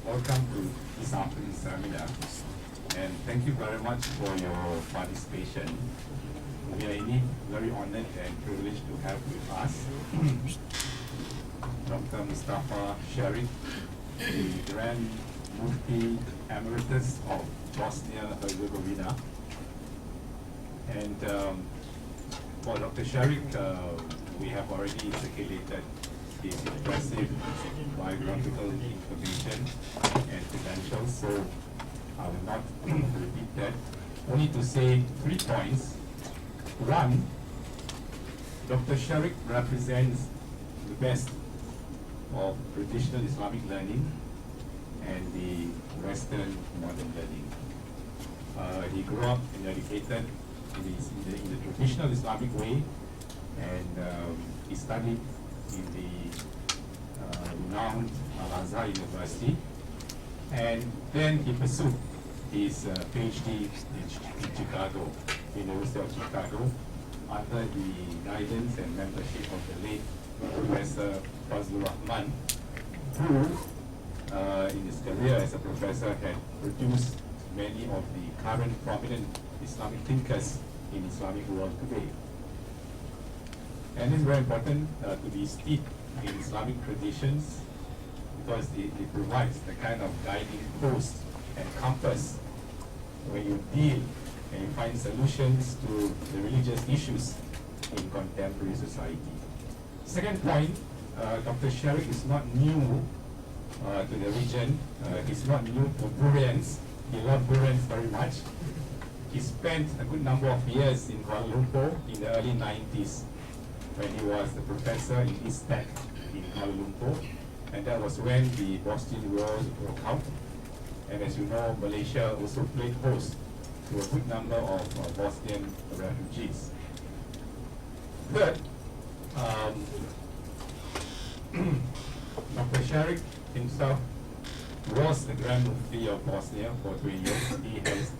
welcome to this afternoon's seminar, and thank you very much for your participation. We are indeed very honored and privileged to have with us Dr. Mustafa Ceric, the Grand Mufti Emeritus of Bosnia-Herzegovina. And for Dr. Ceric, we have already circulated his impressive biographical information and credentials, so I will not repeat that. Only to say 3 points. One, Dr. Ceric represents the best of traditional Islamic learning and the Western modern learning. He grew up and educated in the traditional Islamic way, and he studied in the renowned Al-Azhar University, and then he pursued his PhD in Chicago, University of Chicago, under the guidance and mentorship of the late Professor Fazlur Rahman, who in his career as a professor had produced many of the current prominent Islamic thinkers in Islamic world today. And it's very important to be steeped in Islamic traditions, because it provides the kind of guiding post and compass when you deal and you find solutions to the religious issues in contemporary society. Second point, Dr. Ceric is not new to the region. He's not new to durians. He loved durians very much. He spent a good number of years in Kuala Lumpur in the early 90s when he was the professor in East Tech in Kuala Lumpur, and that was when the Bosnian War broke out. And as you know, Malaysia also played host to a good number of Bosnian refugees. Third, Dr. Ceric himself was the Grand Mufti of Bosnia for 20 years. He has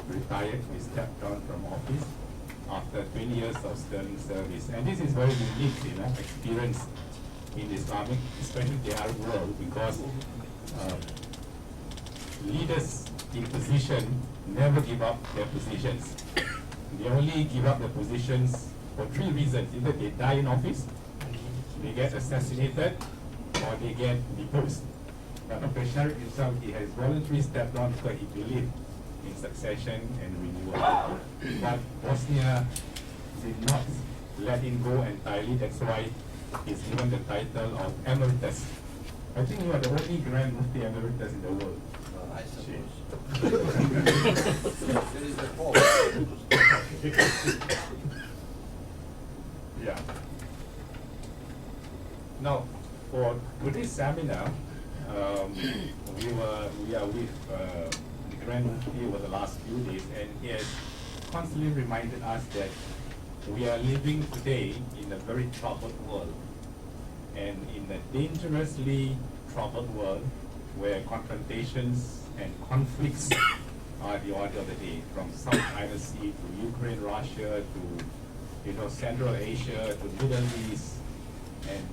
retired, he stepped down from office after 20 years of sterling service. And this is very unique, experience in Islamic, especially the Arab world, because leaders in position never give up their positions. They only give up their positions for 3 reasons. Either they die in office, they get assassinated, or they get deposed. But Dr. Ceric himself, he has voluntarily stepped down because he believed in succession and renewal. But Bosnia did not let him go entirely. That's why he's given the title of Emeritus. I think you are the only Grand Mufti Emeritus in the world. I suppose. It is the fault. Yeah. Now, for today's seminar, we are with the Grand Mufti over the last few days, and he has constantly reminded us that we are living today in a very troubled world, and in a dangerously troubled world where confrontations and conflicts are the order of the day, from South China Sea to Ukraine, Russia, to Central Asia, to Middle East, and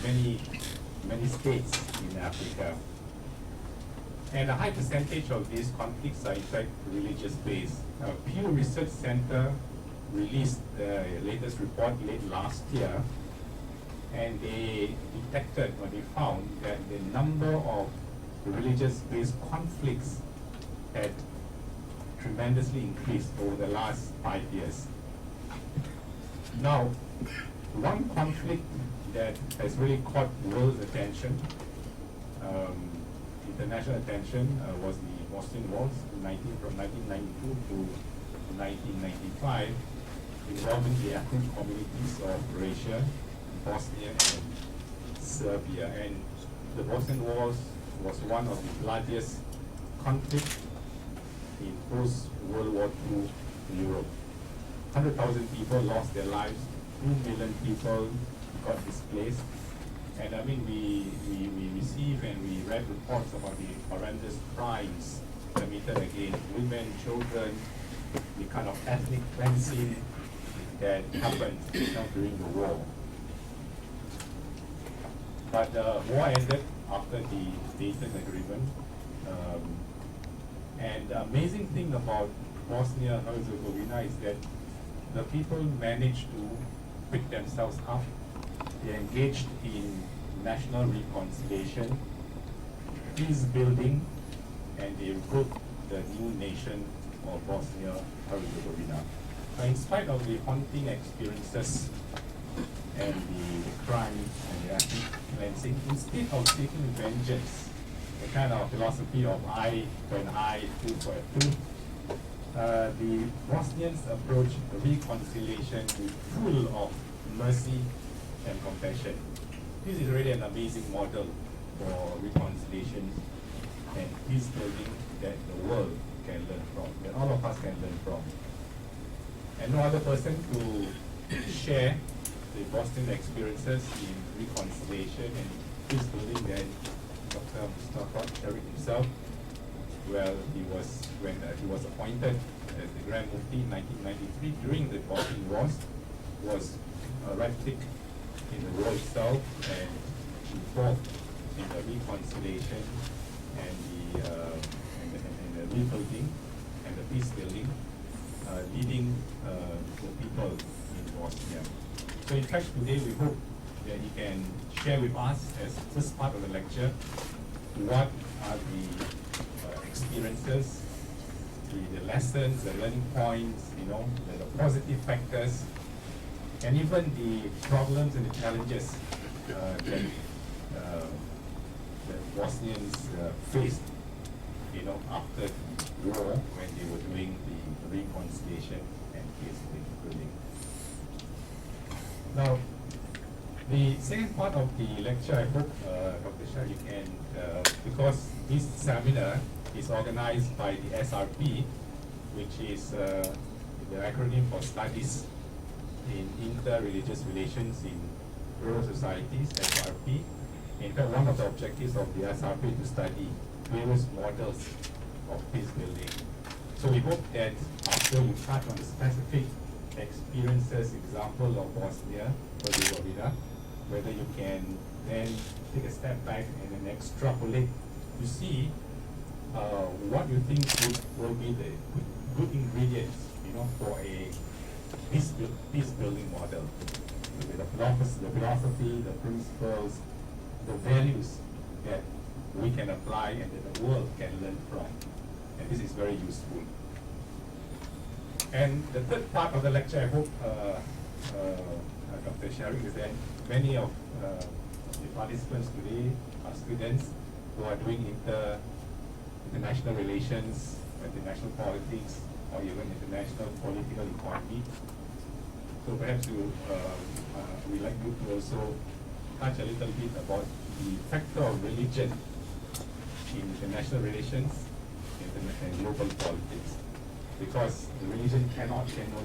many states in Africa. And a high percentage of these conflicts are in fact religious-based. Pew Research Center released the latest report late last year, and they detected, or they found, that the number of religious-based conflicts had tremendously increased over the last 5 years. Now, one conflict that has really caught world attention, international attention, was the Bosnian Wars from 1992 to 1995, involving the ethnic communities of Croatia, Bosnia, and Serbia. And the Bosnian Wars was one of the bloodiest conflicts in post-World War II Europe. 100,000 people lost their lives, 2 million people got displaced. And I mean, we receive and we read reports about the horrendous crimes committed against women, children, the kind of ethnic cleansing that happened during the war. But the war ended after the Dayton Agreement. And the amazing thing about Bosnia-Herzegovina is that the people managed to pick themselves up. They engaged in national reconciliation, peace building, and they built the new nation of Bosnia-Herzegovina. In spite of the haunting experiences and the crime and the ethnic cleansing, instead of taking vengeance, the kind of philosophy of eye for an eye, tooth for a tooth, the Bosnians approached reconciliation with full of mercy and compassion. This is really an amazing model for reconciliation and peace building that the world can learn from, that all of us can learn from. And no other person to share the Bosnian experiences in reconciliation and peace building than Dr. Mustafa, Ceric himself. Well, when he was appointed as the Grand Mufti in 1993 during the Balkan Wars, was right thick in the war itself and involved in the reconciliation and the rebuilding and the peace building, leading the people in Bosnia. So in fact today we hope that he can share with us as first part of the lecture what are the experiences, the lessons, the learning points, the positive factors, and even the problems and the challenges that Bosnians faced, after the war when they were doing the reconciliation and peace building. Now, the second part of the lecture, I hope Dr. Shah, you can, because this seminar is organized by the SRP, which is the acronym for Studies in Inter-Religious Relations in Rural Societies, SRP. In fact, one of the objectives of the SRP is to study various models of peace building. So we hope that after you touch on the specific experiences, example of Bosnia-Herzegovina, whether you can then take a step back and then extrapolate to see what you think will be the good ingredients, for a peace building model. The philosophy, the principles, the values that we can apply and that the world can learn from. And this is very useful. And the third part of the lecture, I hope Dr. Ceric, is that many of the participants today are students who are doing international relations, international politics, or even international political economy. So perhaps we'd like you to also touch a little bit about the factor of religion in international relations and global politics. Because the religion can no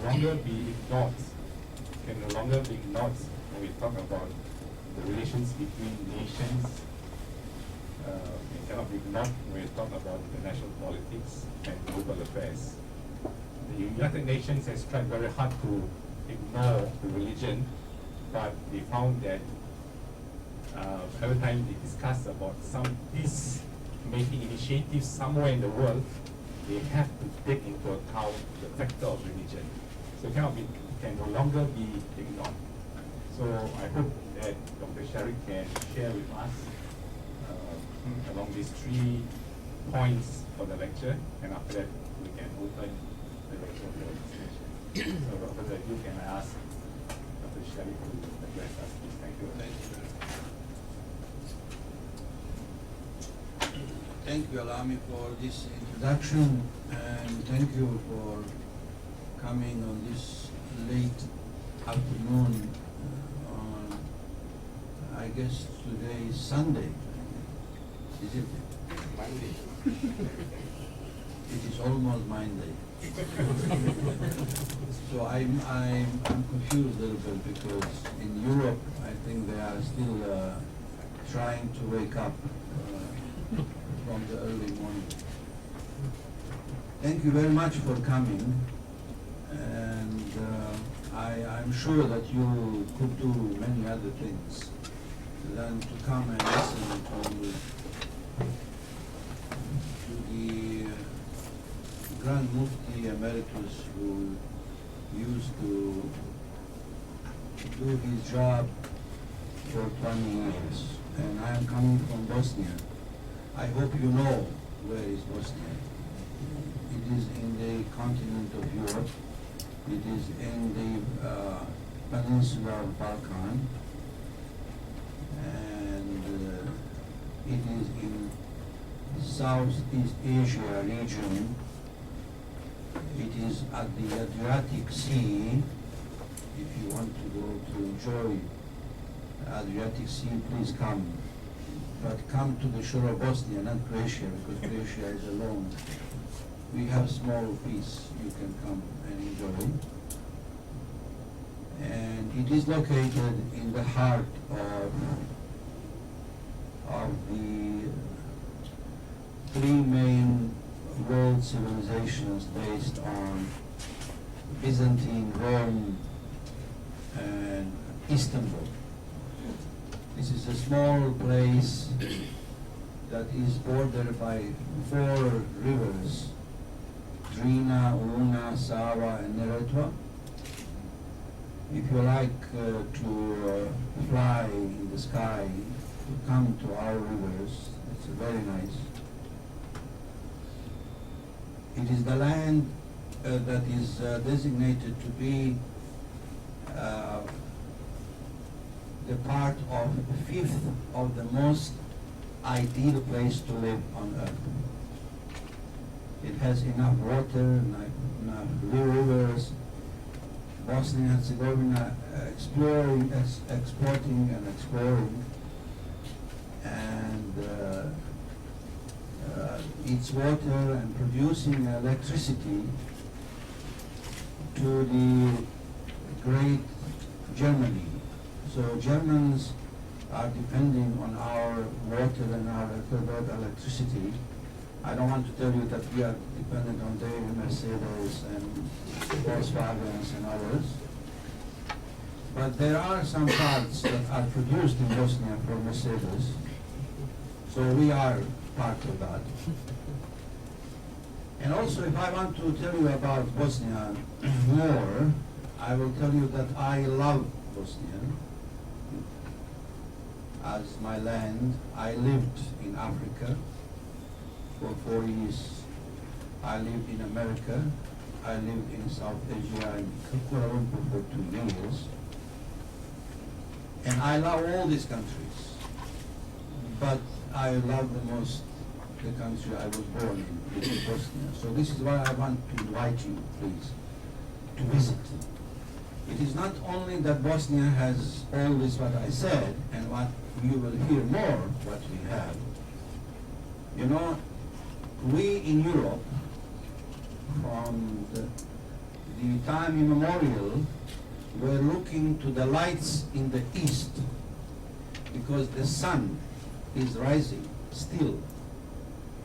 longer be ignored. Can no longer be ignored when we talk about the relations between nations. It cannot be ignored when we talk about international politics and global affairs. The United Nations has tried very hard to ignore the religion, but they found that every time they discuss about some peace-making initiatives somewhere in the world, they have to take into account the factor of religion. So it can no longer be ignored. So I hope that Dr. Ceric can share with us along these 3 points for the lecture, and after that we can open the lecture for discussion. So without further ado, can I ask Dr. Ceric to address us, please? Thank you. Thank you, Alami, for this introduction, and thank you for coming on this late afternoon on, I guess today is Sunday, is it? Monday. It is almost Monday. So I'm confused a little bit because in Europe, I think they are still trying to wake up from the early morning. Thank you very much for coming, and I'm sure that you could do many other things. than to come and listen to the Grand Mufti Emeritus who used to do his job for 20 years. And I am coming from Bosnia. I hope you know where is Bosnia. It is in the continent of Europe. It is in the peninsula of Balkan. And it is in Southeast Asia region. It is at the Adriatic Sea. If you want to go to enjoy Adriatic Sea, please come. But come to the shore of Bosnia, not Croatia, because Croatia is alone. We have small piece you can come and enjoy. And it is located in the heart of the three main world civilizations based on Byzantine, Rome, and Istanbul. This is a small place that is bordered by 4 rivers, Drina, Una, Sava, and Neretva. If you like to fly in the sky, to come to our rivers, it's very nice. It is the land that is designated to be the part of 5th of the most ideal place to live on earth. It has enough water, enough rivers. Bosnia-Herzegovina exporting and exploring, and its water and producing electricity to the great Germany. So Germans are depending on our water and our electricity. I don't want to tell you that we are dependent on their Mercedes and Volkswagens and others. But there are some parts that are produced in Bosnia for Mercedes. So we are part of that. And also, if I want to tell you about Bosnia more, I will tell you that I love Bosnia as my land. I lived in Africa for 4 years. I lived in America. I lived in South Asia, in Kuala Lumpur for 2 years. And I love all these countries. But I love the most the country I was born in, which is Bosnia. So this is why I want to invite you, please, to visit. It is not only that Bosnia has all this what I said, and what you will hear more what we have. You know, we in Europe, from the time immemorial, were looking to the lights in the east, because the sun is rising still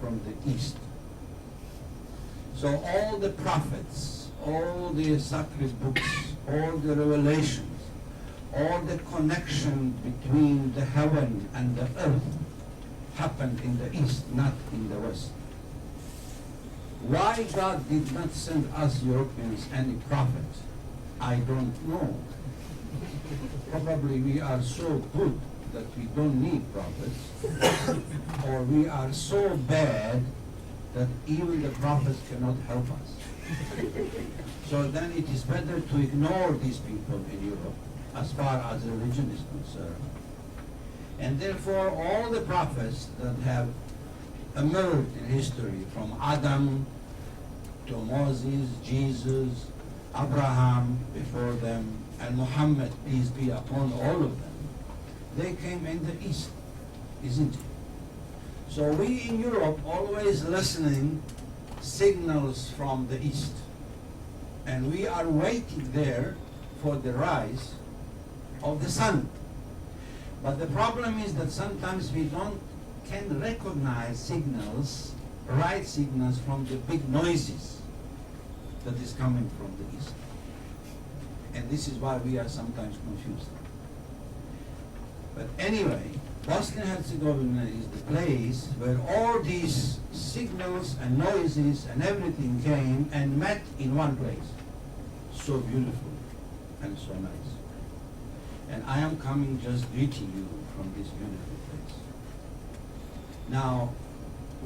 from the east. So all the prophets, all the sacred books, all the revelations, all the connection between the heaven and the earth happened in the east, not in the west. Why God did not send us Europeans any prophet, I don't know. Probably we are so good that we don't need prophets, or we are so bad that even the prophets cannot help us. So then it is better to ignore these people in Europe as far as religion is concerned. And therefore all the prophets that have emerged in history, from Adam to Moses, Jesus, Abraham before them, and Muhammad, peace be upon all of them, they came in the east, isn't it? So we in Europe always listening signals from the east. And we are waiting there for the rise of the sun. But the problem is that sometimes we can recognize signals, right signals, from the big noises that is coming from the east. And this is why we are sometimes confused. But anyway, Bosnia-Herzegovina is the place where all these signals and noises and everything came and met in one place. So beautiful and so nice. And I am coming just greeting you from this beautiful place. Now,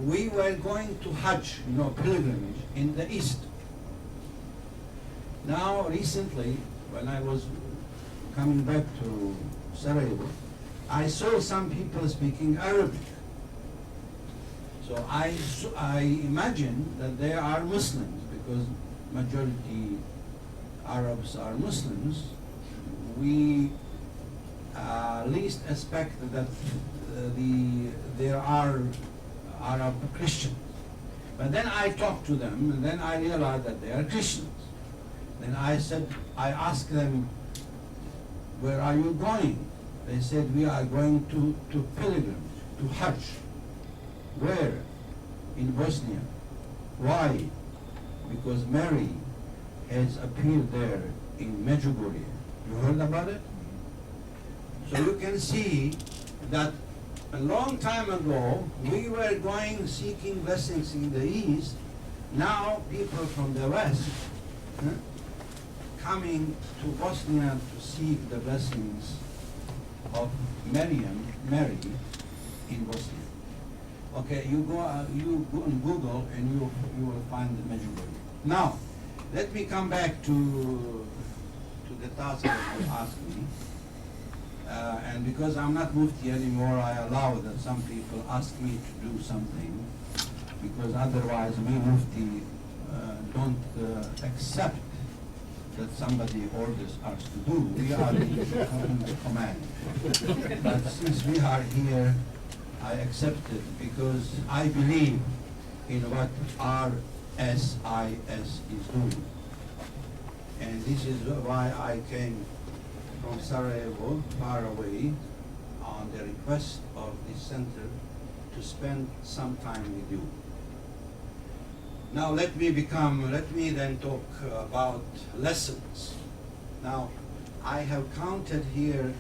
we were going to Hajj, pilgrimage in the east. Now, recently, when I was coming back to Sarajevo, I saw some people speaking Arabic. So I imagine that they are Muslims, because majority Arabs are Muslims. We least expect that there are Arab Christians. But then I talked to them, and then I realized that they are Christians. Then I asked them, where are you going? They said, we are going to pilgrimage, to Hajj. Where? In Bosnia. Why? Because Mary has appeared there in Medjugorje. You heard about it? So you can see that a long time ago, we were going seeking blessings in the East. Now people from the West coming to Bosnia to seek the blessings of Mary in Bosnia. Okay, you go on Google and you will find the Medjugorje. Now, let me come back to the task that you asked me. And because I'm not Mufti anymore, I allow that some people ask me to do something, because otherwise we Mufti don't accept that somebody orders us to do. We are the command. But since we are here, I accept it because I believe in what RSIS is doing. And this is why I came from Sarajevo, far away, on the request of this center to spend some time with you. Now let me then talk about lessons. Now, I have counted here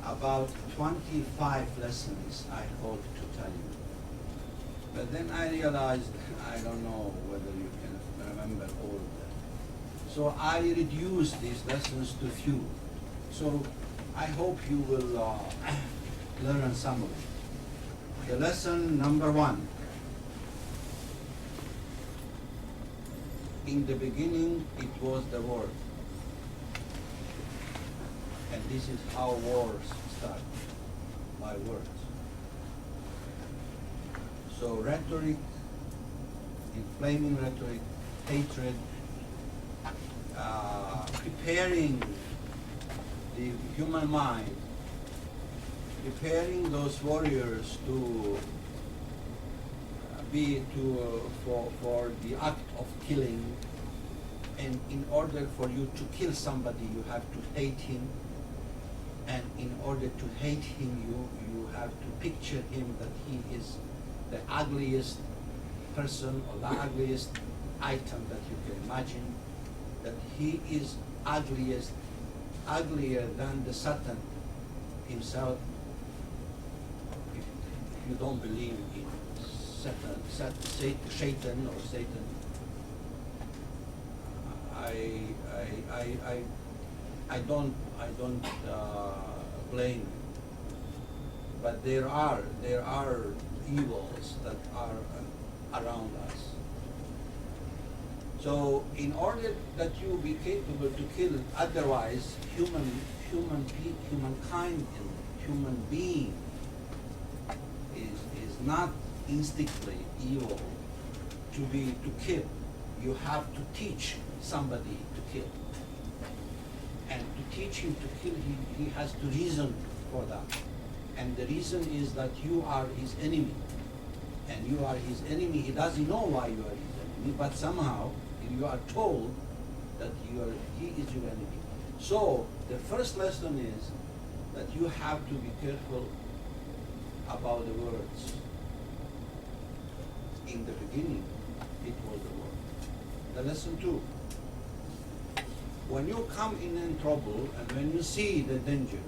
about 25 lessons I hope to tell you. But then I realized I don't know whether you can remember all of them. So I reduced these lessons to few. So I hope you will learn some of it. The lesson number 1. In the beginning, it was the word. And this is how wars start, by words. So rhetoric, inflaming rhetoric, hatred, preparing the human mind, preparing those warriors to for the act of killing. And in order for you to kill somebody, you have to hate him. And in order to hate him, you have to picture him that he is the ugliest person or the ugliest item that you can imagine, that he is uglier than the Satan himself. If you don't believe in Satan or Satan, I don't blame you. But there are evils that are around us. So in order that you be capable to kill, otherwise humankind and human being is not instinctively evil to kill. You have to teach somebody to kill. And to teach him to kill, he has to reason for that. And the reason is that you are his enemy. And you are his enemy. He doesn't know why you are his enemy, but somehow you are told that he is your enemy. So the first lesson is that you have to be careful about the words. In the beginning, it was the word. The lesson 2. When you come in trouble and when you see the danger,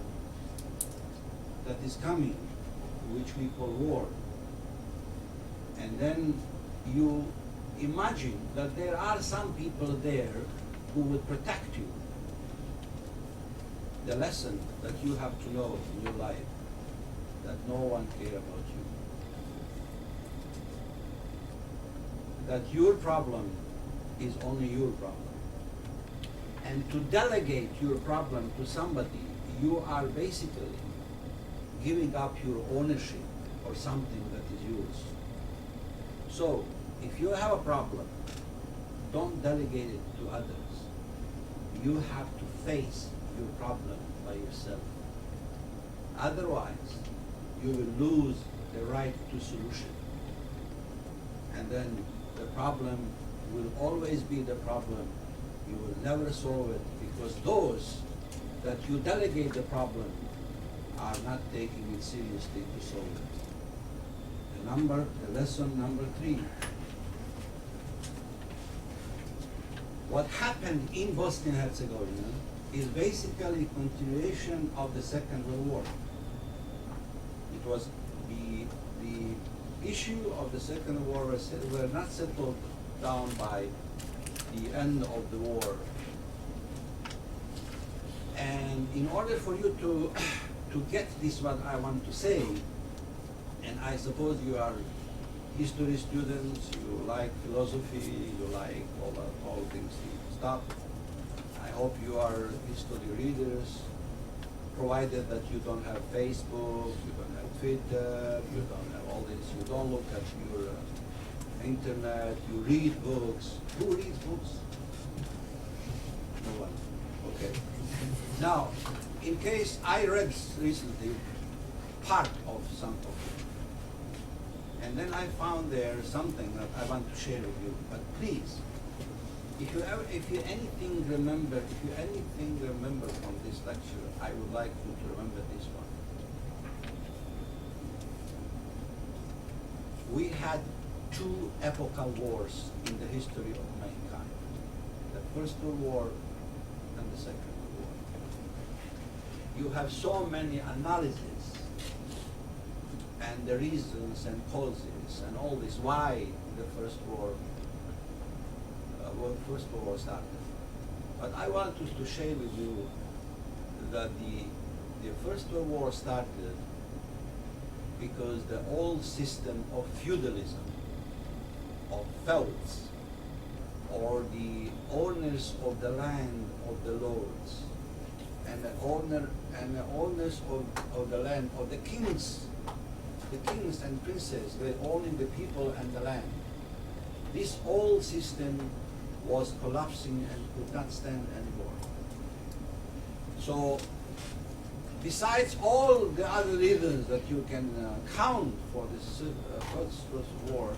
that is coming, which we call war, and then you imagine that there are some people there who would protect you. The lesson that you have to know in your life, that no one cares about you. That your problem is only your problem. And to delegate your problem to somebody, you are basically giving up your ownership or something that is yours. So, if you have a problem, don't delegate it to others. You have to face your problem by yourself. Otherwise, you will lose the right to solution. And then the problem will always be the problem. You will never solve it because those that you delegate the problem are not taking it seriously to solve it. The lesson number 3. What happened in Bosnia-Herzegovina is basically continuation of the Second World War. It was the issue of the Second World were not settled down by the end of the war. And in order for you to get this, what I want to say, and I suppose you are history students, you like philosophy, you like all things stuff. I hope you are history readers, provided that you don't have Facebook, you don't have Twitter, you don't have all this, you don't look at your internet, you read books. Who reads books? No one. Okay. Now, in case I read recently part of some of it, and then I found there something that I want to share with you. But please, if you anything remember from this lecture, I would like you to remember this one. We had 2 epochal wars in the history of mankind: the First World War and the Second World War. You have so many analyses and the reasons and causes and all this why the First World War started. But I want to share with you that the First World War started because the old system of feudalism, of felds, or the owners of the land of the lords, and the owners of the land of the kings and princes were owning the people and the land. This old system was collapsing and could not stand anymore. So, besides all the other reasons that you can count for this First World War,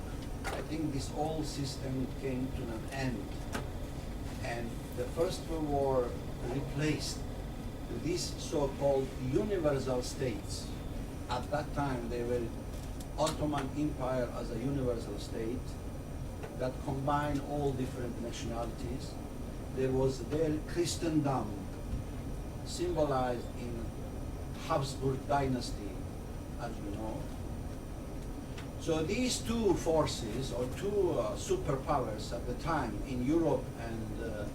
I think this old system came to an end. And the First World War replaced these so-called universal states. At that time, they were Ottoman Empire as a universal state that combined all different nationalities. There was their Christendom, symbolized in Habsburg dynasty, as you know. So these 2 forces, or 2 superpowers at the time in Europe and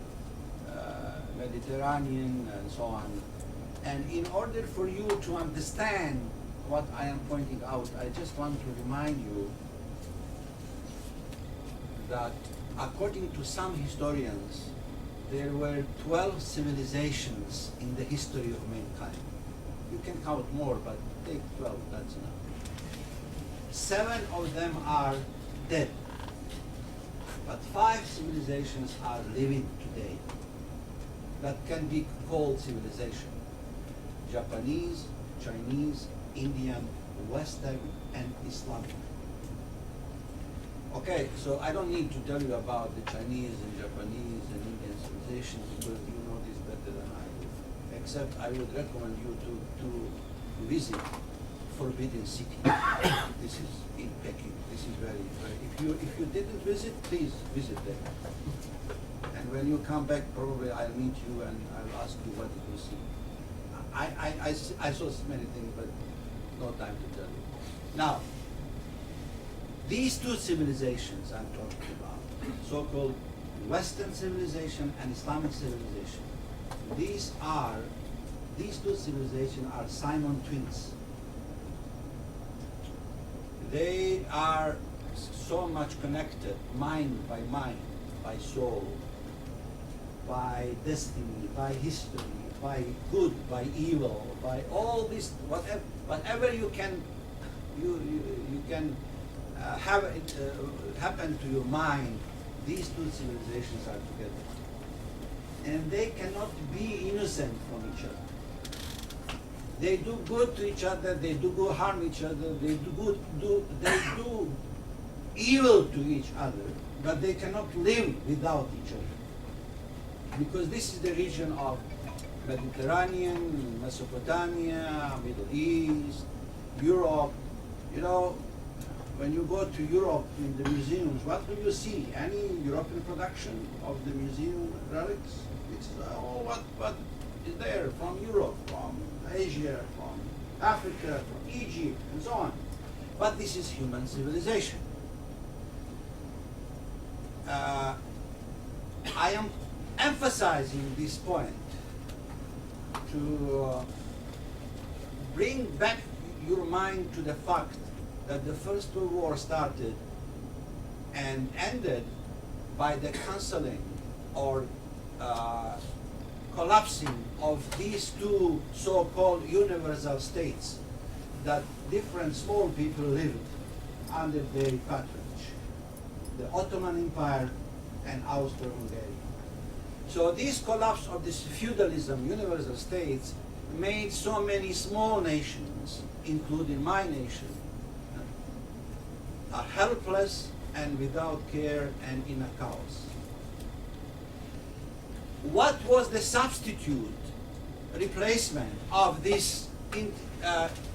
Mediterranean and so on. And in order for you to understand what I am pointing out, I just want to remind you that according to some historians, there were 12 civilizations in the history of mankind. You can count more, but take 12, that's enough. 7 of them are dead, but 5 civilizations are living today that can be called civilization: Japanese, Chinese, Indian, Western, and Islamic. Okay, so I don't need to tell you about the Chinese and Japanese and Indian civilizations because you know this better than I do. Except I would recommend you to visit Forbidden City. This is in Peking. This is very, very. If you didn't visit, please visit there. And when you come back, probably I'll meet you and I'll ask you what did you see. I saw many things, but no time to tell you. Now, these two civilizations I'm talking about, so-called Western civilization and Islamic civilization, these two civilizations are Simon twins. They are so much connected, mind, by soul, by destiny, by history, by good, by evil, by all this, whatever you can have it happen to your mind. These two civilizations are together, and they cannot be innocent from each other. They do good to each other. They do good harm each other. They do evil to each other, but they cannot live without each other, because this is the region of Mediterranean, Mesopotamia, Middle East, Europe. You know, when you go to Europe in the museums, what will you see? Any European production of the museum relics? It's all what is there from Europe, from Asia, from Africa, from Egypt, and so on. But this is human civilization. I am emphasizing this point to bring back your mind to the fact that the First World War started and ended by the cancelling or collapsing of these two so-called universal states that different small people lived under their patronage, the Ottoman Empire and Austro-Hungary. So this collapse of this feudalism, universal states, made so many small nations, including my nation, are helpless and without care and in a chaos. What was the substitute replacement of this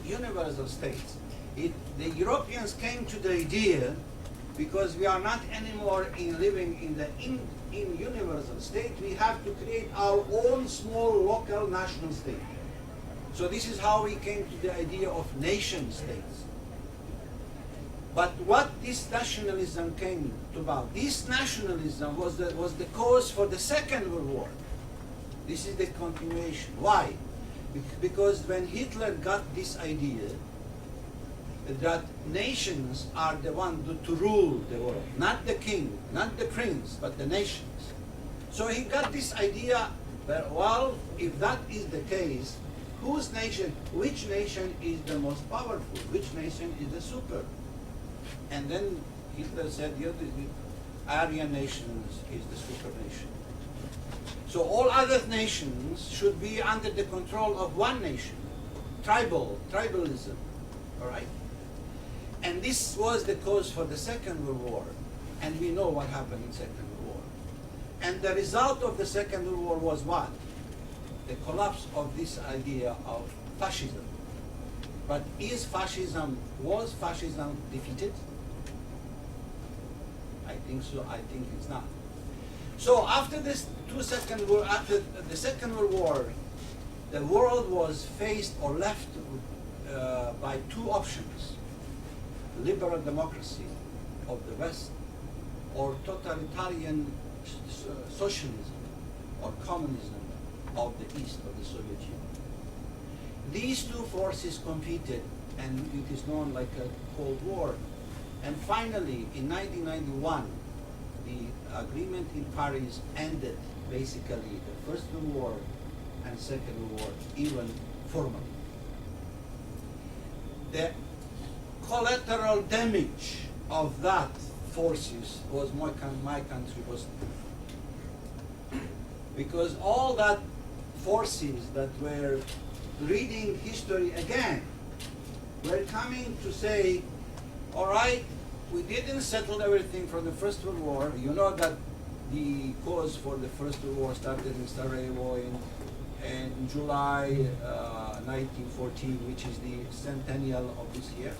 universal states? The Europeans came to the idea, because we are not anymore living in the universal state, we have to create our own small local national state. So this is how we came to the idea of nation states. But what this nationalism came about, this nationalism was the cause for the Second World War. This is the continuation. Why? Because when Hitler got this idea that nations are the one to rule the world, not the king, not the prince, but the nations. So he got this idea that, well, if that is the case, whose nation, which nation is the most powerful? Which nation is the super? And then Hitler said, the Aryan nations is the super nation. So all other nations should be under the control of one nation. Tribalism, all right? And this was the cause for the Second World War. And we know what happened in Second World War. And the result of the Second World War was what? The collapse of this idea of fascism. But was fascism defeated? I think so. I think it's not. So after after the Second World War, the world was faced or left by two options: liberal democracy of the West, or totalitarian socialism or communism of the East, of the Soviet Union. These two forces competed, and it is known like a Cold War. And finally, in 1991, the agreement in Paris ended basically the First World War and Second World War, even formally. The collateral damage of that forces was my country, Bosnia. Because all that forces that were reading history again were coming to say, all right, we didn't settle everything from the First World War. You know that the cause for the First World War started in Sarajevo in July 1914, which is the centennial of this year.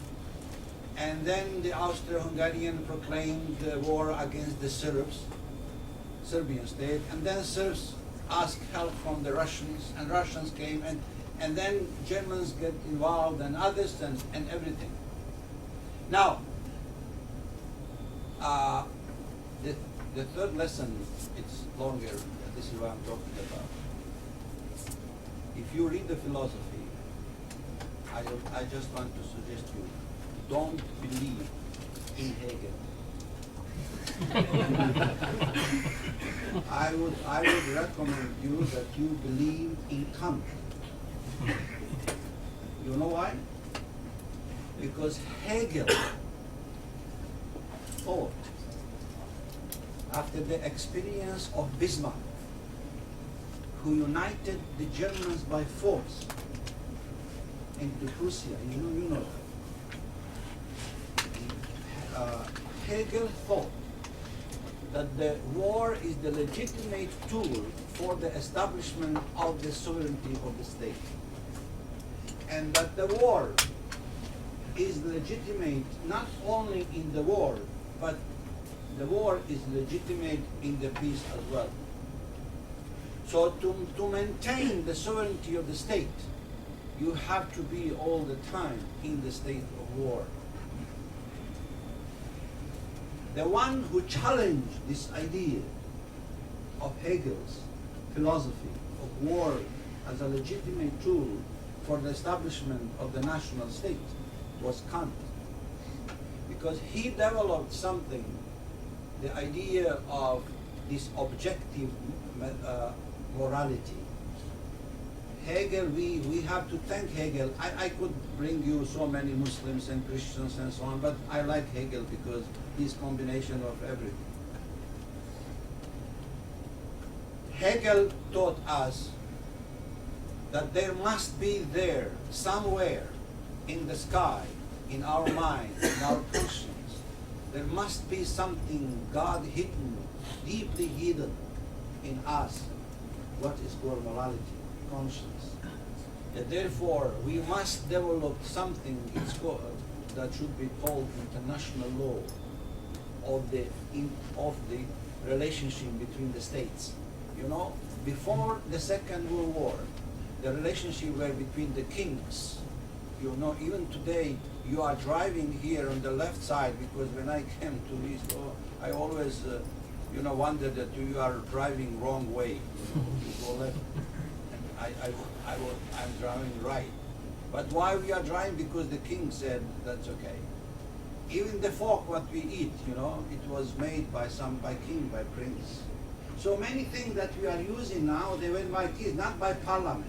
And then the Austro-Hungarian proclaimed the war against the Serbian state, and then Serbs asked help from the Russians, and Russians came, and then Germans get involved and others and everything. Now, the third lesson, it's longer, this is what I'm talking about. If you read the philosophy, I just want to suggest you, don't believe in Hegel. I would recommend you that you believe in Kant. You know why? Because Hegel thought after the experience of Bismarck, who united the Germans by force into Prussia, you know that. Hegel thought that the war is the legitimate tool for the establishment of the sovereignty of the state. And that the war is legitimate not only in the war, but the war is legitimate in the peace as well. So to maintain the sovereignty of the state, you have to be all the time in the state of war. The one who challenged this idea of Hegel's philosophy of war as a legitimate tool for the establishment of the national state was Kant. Because he developed something, the idea of this objective morality. Hegel, we have to thank Hegel. I could bring you so many Muslims and Christians and so on, but I like Hegel because he's combination of everything. Hegel taught us that there must be there, somewhere in the sky, in our mind, in our conscience, there must be something God hidden, deeply hidden in us, what is called morality, conscience. And therefore, we must develop something that should be called international law of the relationship between the states. You know, before the Second World War, the relationship were between the kings. You know, even today, you are driving here on the left side, because when I came to East, I always, wondered that you are driving wrong way. You go left. And I'm driving right. But why we are driving? Because the king said that's okay. Even the fork what we eat, it was made by king, by prince. So many things that we are using now, they went by kings, not by parliament.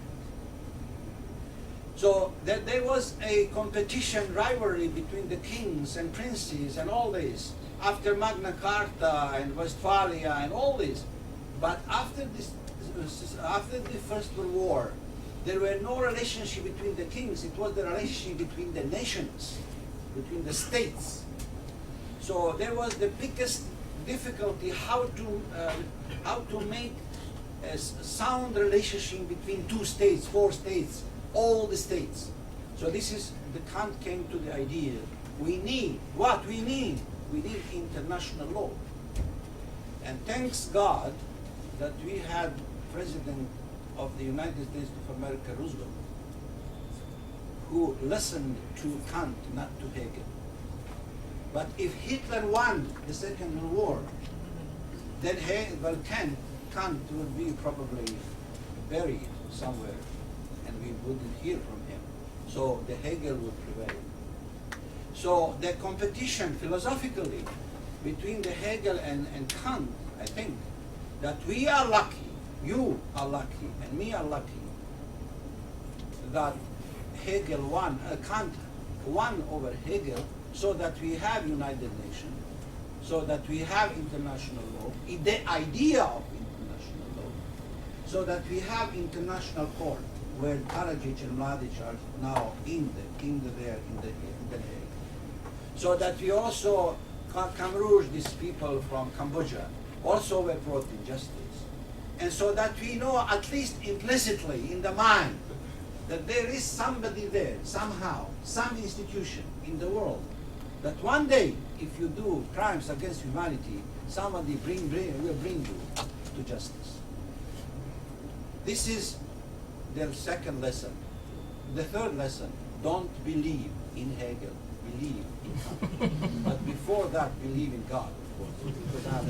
So there was a competition, rivalry between the kings and princes and all this, after Magna Carta and Westphalia and all this. But after the First World War, there were no relationship between the kings. It was the relationship between the nations, between the states. So there was the biggest difficulty how to make a sound relationship between two states, four states, all the states. So this is, the Kant came to the idea, we need international law. And thanks God that we had President of the United States of America, Roosevelt, who listened to Kant, not to Hegel. But if Hitler won the Second World War, then Kant would be probably buried somewhere, and we wouldn't hear from him. So the Hegel would prevail. So the competition philosophically between the Hegel and Kant, I think, that we are lucky, you are lucky, and me are lucky, that Kant won over Hegel, so that we have United Nations, so that we have international law, the idea of international law, so that we have international court, where Ceric and Mladic are now in the Hague. So that we also, Khmer these people from Cambodia, also were brought in justice. And so that we know, at least implicitly in the mind, that there is somebody there, somehow, some institution in the world, that one day, if you do crimes against humanity, somebody will bring you to justice. This is their second lesson. The third lesson, don't believe in Hegel, believe in God. But before that, believe in God, of course. Because now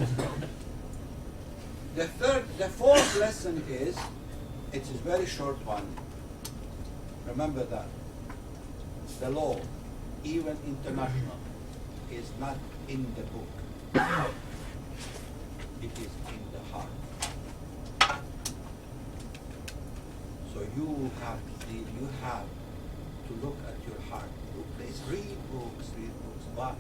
the fourth lesson is, it is a very short one. Remember that the law, even international, is not in the book. It is in the heart. So you have to look at your heart. Please read books, but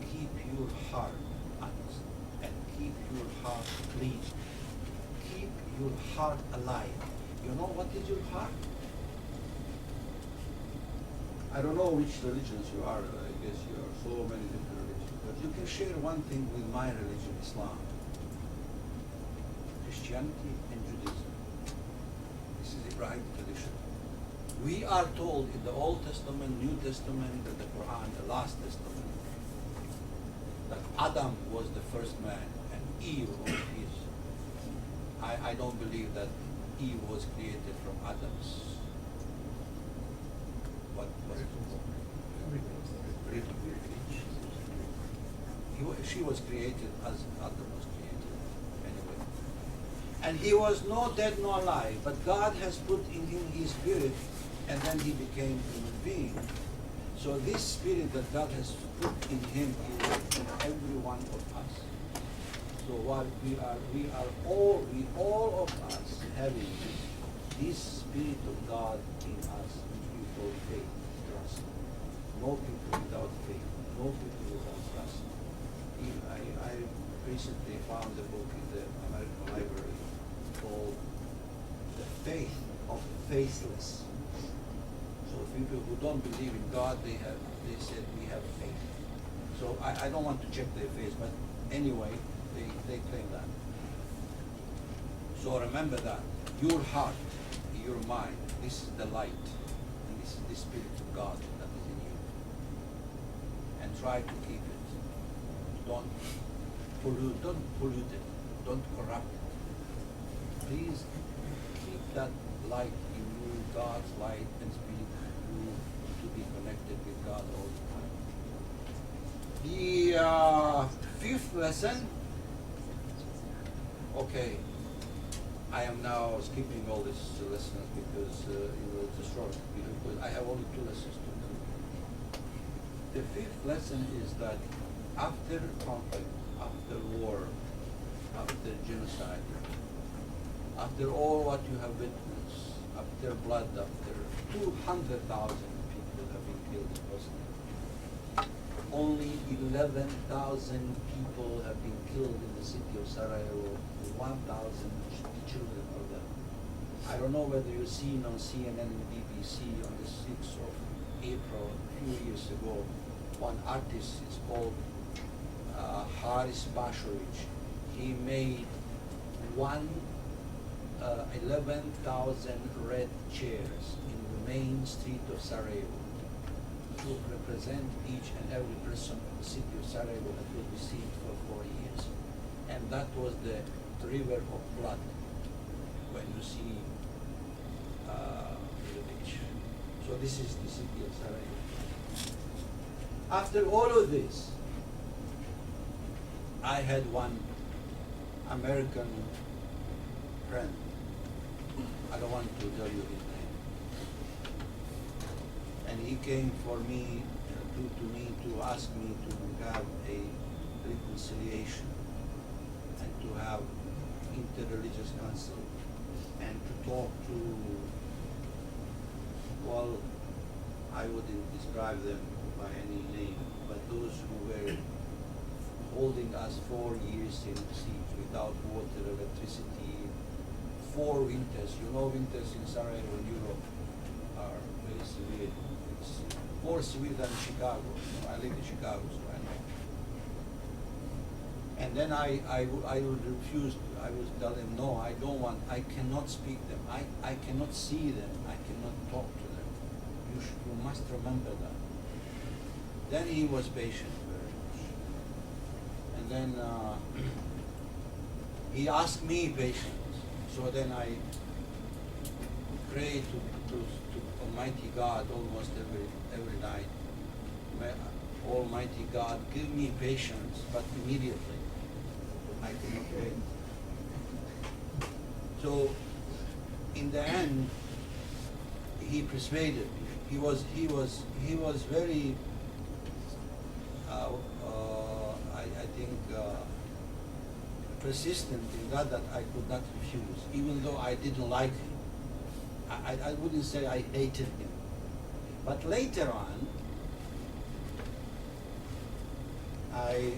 keep your heart honest and keep your heart clean. Keep your heart alive. You know what is your heart? I don't know which religions you are. I guess you are so many different religions. But you can share one thing with my religion, Islam. Christianity and Judaism. This is the right tradition. We are told in the Old Testament, New Testament, and the Quran, the Last Testament, that Adam was the first man and Eve was his. I don't believe that Eve was created from Adam's. What was it? She was created as Adam was created. Anyway. And he was no dead nor alive, but God has put in him his spirit, and then he became a human being. So this spirit that God has put in him is in every one of us. So what we all of us having this spirit of God in us, which we call faith, trust. No people without faith, no people without trust. I recently found a book in the American Library called The Faith of the Faithless. So people who don't believe in God, they said we have faith. So I don't want to check their faith, but anyway, they claim that. So remember that your heart, your mind, this is the light, and this is the Spirit of God that is in you. And try to keep it. Don't pollute it. Don't corrupt it. Please keep that light in you, God's light and Spirit in you, to be connected with God all the time. The fifth lesson. Okay, I am now skipping all these lessons because it's a short. Because I have only 2 lessons to do. The fifth lesson is that after conflict, after war, after genocide, after all what you have witnessed, after blood, after 200,000 people have been killed in Bosnia, only 11,000 people have been killed in the city of Sarajevo, 1,000 children of them. I don't know whether you've seen on CNN and BBC on the 6th of April, a few years ago, one artist is called Haris Bashovic. He made 11,000 red chairs in the main street of Sarajevo to represent each and every person of the city of Sarajevo that will be seen for 4 years. And that was the river of blood when you see the picture. So this is the city of Sarajevo. After all of this, I had one American friend. I don't want to tell you his name. And he came for me, to me to ask me to have a reconciliation and to have interreligious council and to talk to, well, I wouldn't describe them by any name, but those who were holding us 4 years in siege without water, electricity, 4 winters. You know, winters in Sarajevo and Europe are very severe. It's more severe than Chicago. I live in Chicago, so I know. And then I would refuse. I would tell them, no, I don't want. I cannot speak them. I cannot see them. I cannot talk to them. You must remember that. Then he was patient very much. And then he asked me patience. So then I prayed to to Almighty God almost every night. May Almighty God, give me patience, but immediately. I cannot wait. So, in the end, he persuaded me. He was very, I think, persistent in that I could not refuse, even though I didn't like him. I wouldn't say I hated him. But later on, I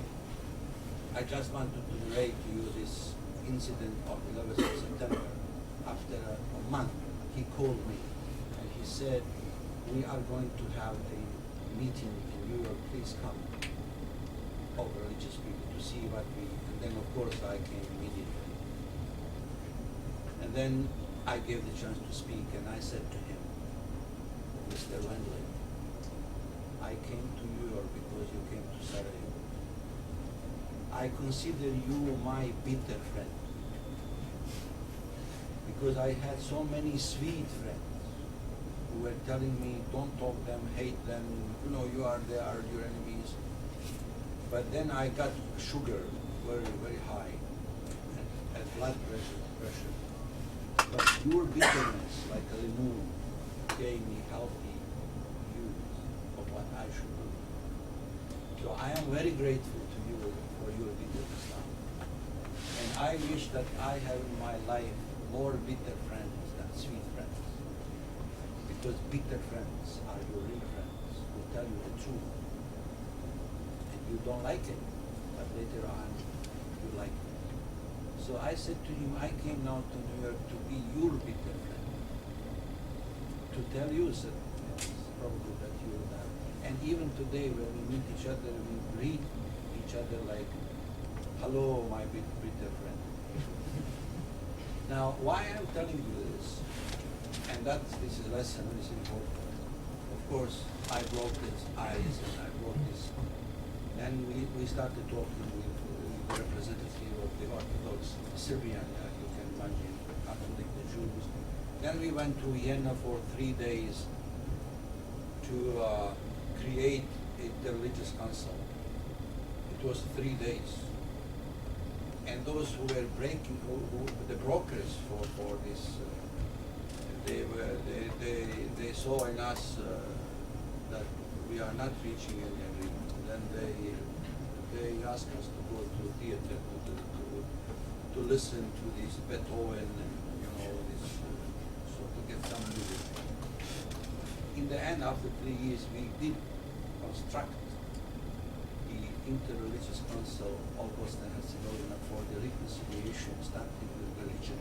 just wanted to relate to you this incident of 11th of September. After a month, he called me and he said, we are going to have a meeting in New York, please come, of religious people to see what we, and then of course I came immediately. And then I gave the chance to speak and I said to him, Mr. Wendley, I came to New York because you came to Sarajevo. I consider you my bitter friend because I had so many sweet friends who were telling me, don't talk them, hate them, you know, they are your enemies. But then I got sugar very, very high and blood pressure. But your bitterness, like a lemon, gave me healthy views of what I should do. So I am very grateful to you for your bitterness now. And I wish that I have in my life more bitter friends than sweet friends. Because bitter friends are your real friends who tell you the truth. And you don't like it, but later on you like it. So I said to him, I came now to New York to be your bitter friend. To tell you certain things, probably that you will have. And even today when we meet each other, we greet each other like, hello, my bitter friend. Now, why I'm telling you this, and this is a lesson, is important. Of course, I broke his eyes and I broke his, and we started talking with the representative of the Orthodox Serbian, you can imagine, Catholic, the Jews. Then we went to Vienna for 3 days to create a religious council. It was 3 days. And those who were the brokers for this, they saw in us that we are not reaching any agreement. Then they asked us to go to theater to listen to this Beethoven and this, so to get some music. In the end, after 3 years, we did construct the Interreligious Council of Bosnia-Herzegovina for the reconciliation starting with religion.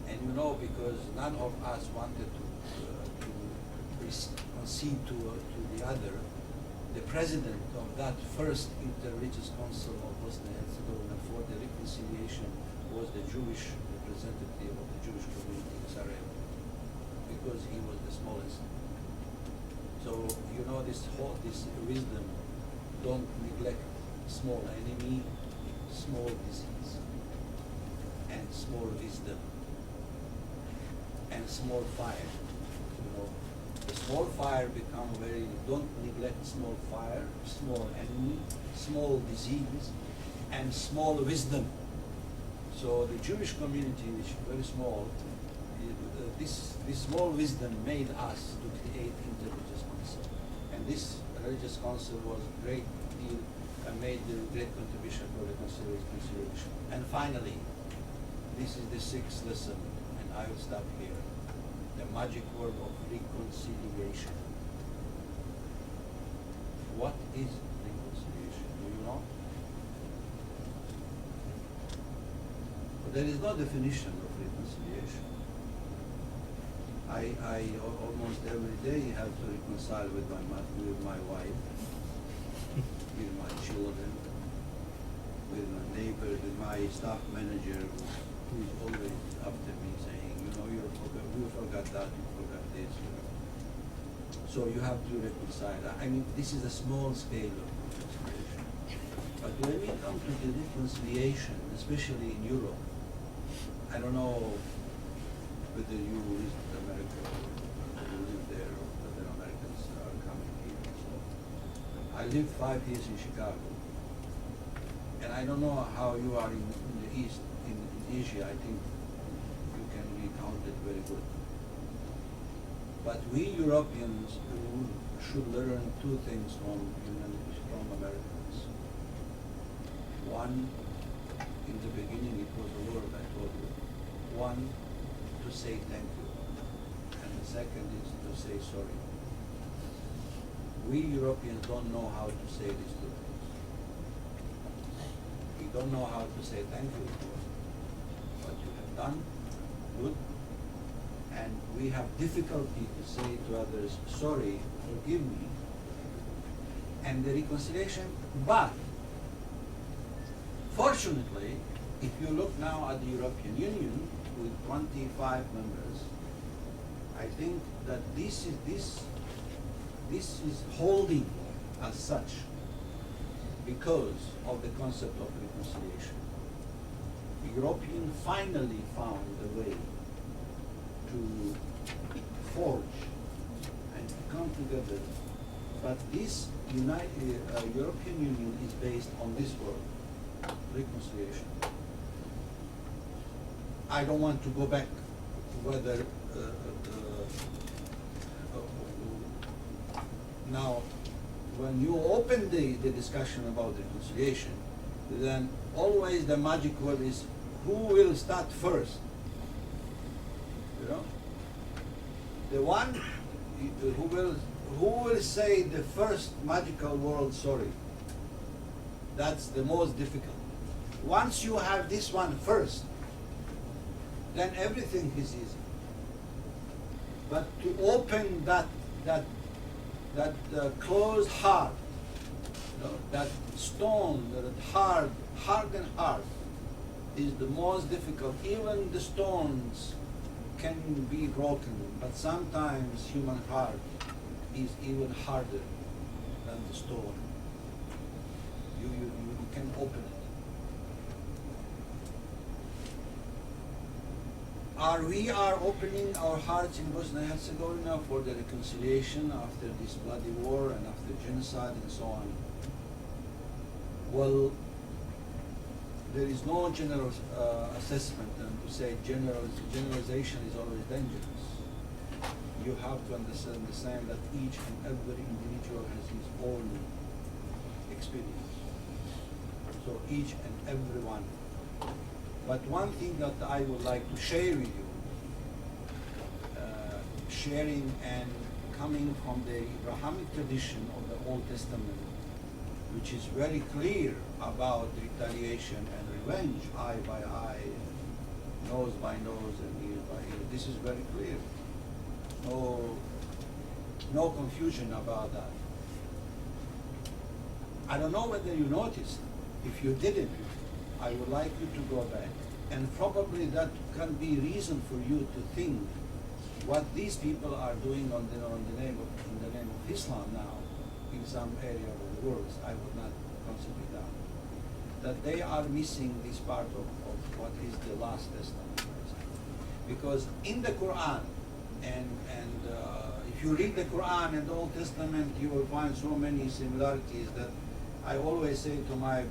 And because none of us wanted to concede to the other, the president of that first Interreligious Council of Bosnia-Herzegovina for the reconciliation was the Jewish representative of the Jewish community in Sarajevo, because he was the smallest. So this wisdom, don't neglect small enemy, small disease, and small wisdom, and small fire. The small fire become don't neglect small fire, small enemy, small disease, and small wisdom. So the Jewish community, which is very small, this small wisdom made us to create interreligious council. And this religious council was a great deal and made a great contribution for the reconciliation. And finally, this is the 6th lesson, and I will stop here. The magic word of reconciliation. What is reconciliation? Do you know? There is no definition of reconciliation. I almost every day have to reconcile with my wife, with my children, with my neighbor, with my staff manager who is always after me saying, you forgot that, you forgot this. So you have to reconcile. I mean, this is a small scale of reconciliation. But when we come to the reconciliation, especially in Europe, I don't know whether you visit America or I lived 5 years in Chicago, and I don't know how you are in the East, in Asia. I think you can be counted very good. But we Europeans should learn 2 things from Americans. One, in the beginning, it was a word I told you. One, to say thank you, and the second is to say sorry. We Europeans don't know how to say these 2 things. We don't know how to say thank you for what you have done, good, and we have difficulty to say to others, sorry, forgive me, and the reconciliation. But fortunately, if you look now at the European Union with 25 members, I think that this is holding as such because of the concept of reconciliation. The European finally found a way to forge and to come together, but this European Union is based on this word, reconciliation. I don't want to go back to whether now, when you open the discussion about reconciliation, then always the magic word is who will start first? You know, the one who will say the first magical word sorry. That's the most difficult. Once you have this one first, then everything is easy. But to open that closed heart, you know, that stone, that hardened heart, is the most difficult. Even the stones can be broken, but sometimes human heart is even harder than the stone. You can open it. We are opening our hearts in Bosnia-Herzegovina for the reconciliation after this bloody war and after genocide and so on. Well, there is no general assessment, and to say generalization is always dangerous. You have to understand that each and every individual has his own experience. So each and every one. But one thing that I would like to share with you, sharing and coming from the Abrahamic tradition of the Old Testament, which is very clear about retaliation and revenge, eye by eye, nose by nose, and ear by ear. This is very clear. No confusion about that. I don't know whether you noticed. If you didn't, I would like you to go back, and probably that can be reason for you to think what these people are doing in the name of Islam now in some area of the world. I would not consider that they are missing this part of what is the last testament, because in the Quran and if you read the Quran and the Old Testament, you will find so many similarities that I always say to my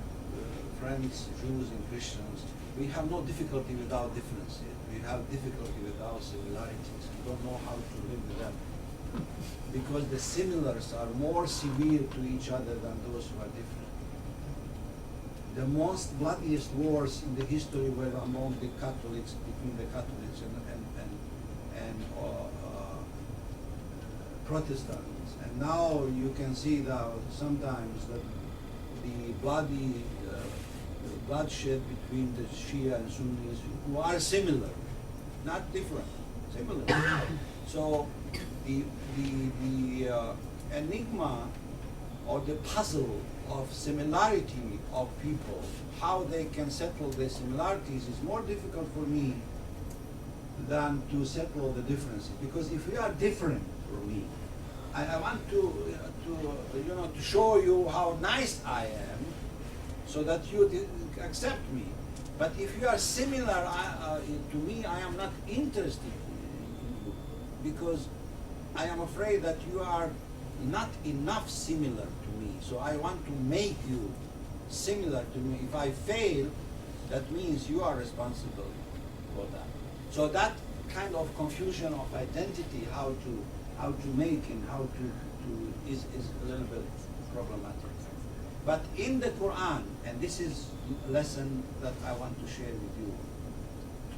friends, Jews and Christians, we have no difficulty without differences. We have difficulty without similarities. We don't know how to live with them. Because the similars are more severe to each other than those who are different. The most bloodiest wars in the history were among the Catholics, between the Catholics and Protestants. And now you can see that sometimes that the bloodshed between the Shia and Sunnis, who are similar, not different, similar. So the enigma or the puzzle of similarity of people, how they can settle their similarities, is more difficult for me than to settle the differences. Because if we are different, for me, I want to show you how nice I am, so that you accept me. But if you are similar to me, I am not interested in you, because I am afraid that you are not enough similar to me. So I want to make you similar to me. If I fail, that means you are responsible for that. So that kind of confusion of identity, how to make and how to is a little bit problematic. But in the Quran, and this is a lesson that I want to share with you,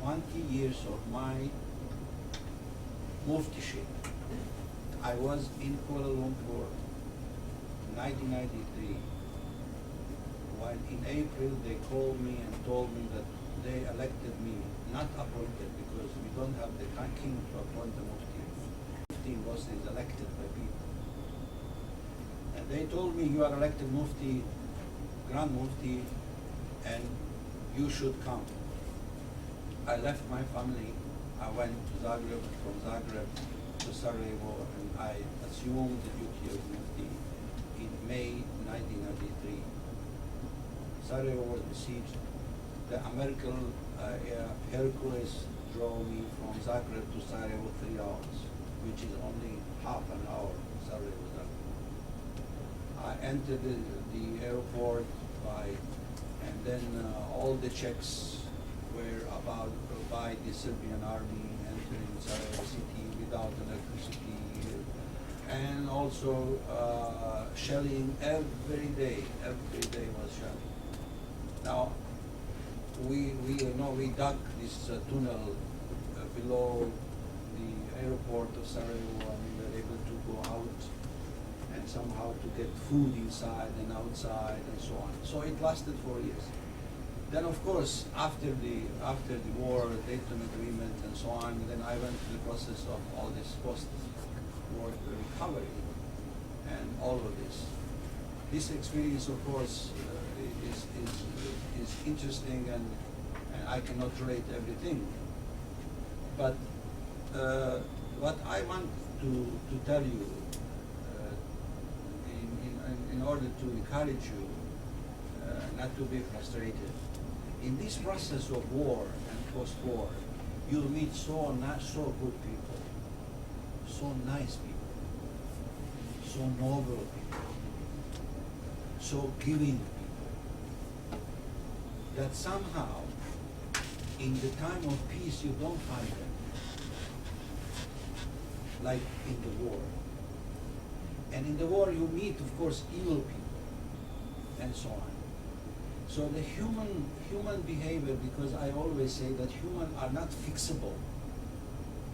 20 years of my muftiship. I was in Kuala Lumpur, 1993, when in April they called me and told me that they elected me, not appointed, because we don't have the king to appoint the mufti. Mufti in Bosnia is elected by people. And they told me, you are elected mufti, grand mufti, and you should come. I left my family. I went to Zagreb, from Zagreb to Sarajevo, and I assumed the duty of mufti in May 1993. Sarajevo was besieged. The American Hercules drove me from Zagreb to Sarajevo 3 hours, which is only half an hour. Sarajevo, Zagreb. I entered the airport and then all the checks were about by the Serbian army entering Sarajevo city without electricity, and also shelling every day. Every day was shelling. Now, we dug this tunnel below the airport of Sarajevo, and we were able to go out and somehow to get food inside and outside and so on. So it lasted 4 years. Then, of course, after the war, Dayton Agreement and so on, then I went through the process of all this post-war recovery and all of this. This experience, of course, is interesting, and I cannot rate everything. But what I want to tell you, in order to encourage you not to be frustrated, in this process of war and post-war, you'll meet so good people, so nice people, so noble people, so giving people, that somehow, in the time of peace, you don't find them, like in the war. And in the war, you meet, of course, evil people, and so on. So the human behavior, because I always say that humans are not fixable,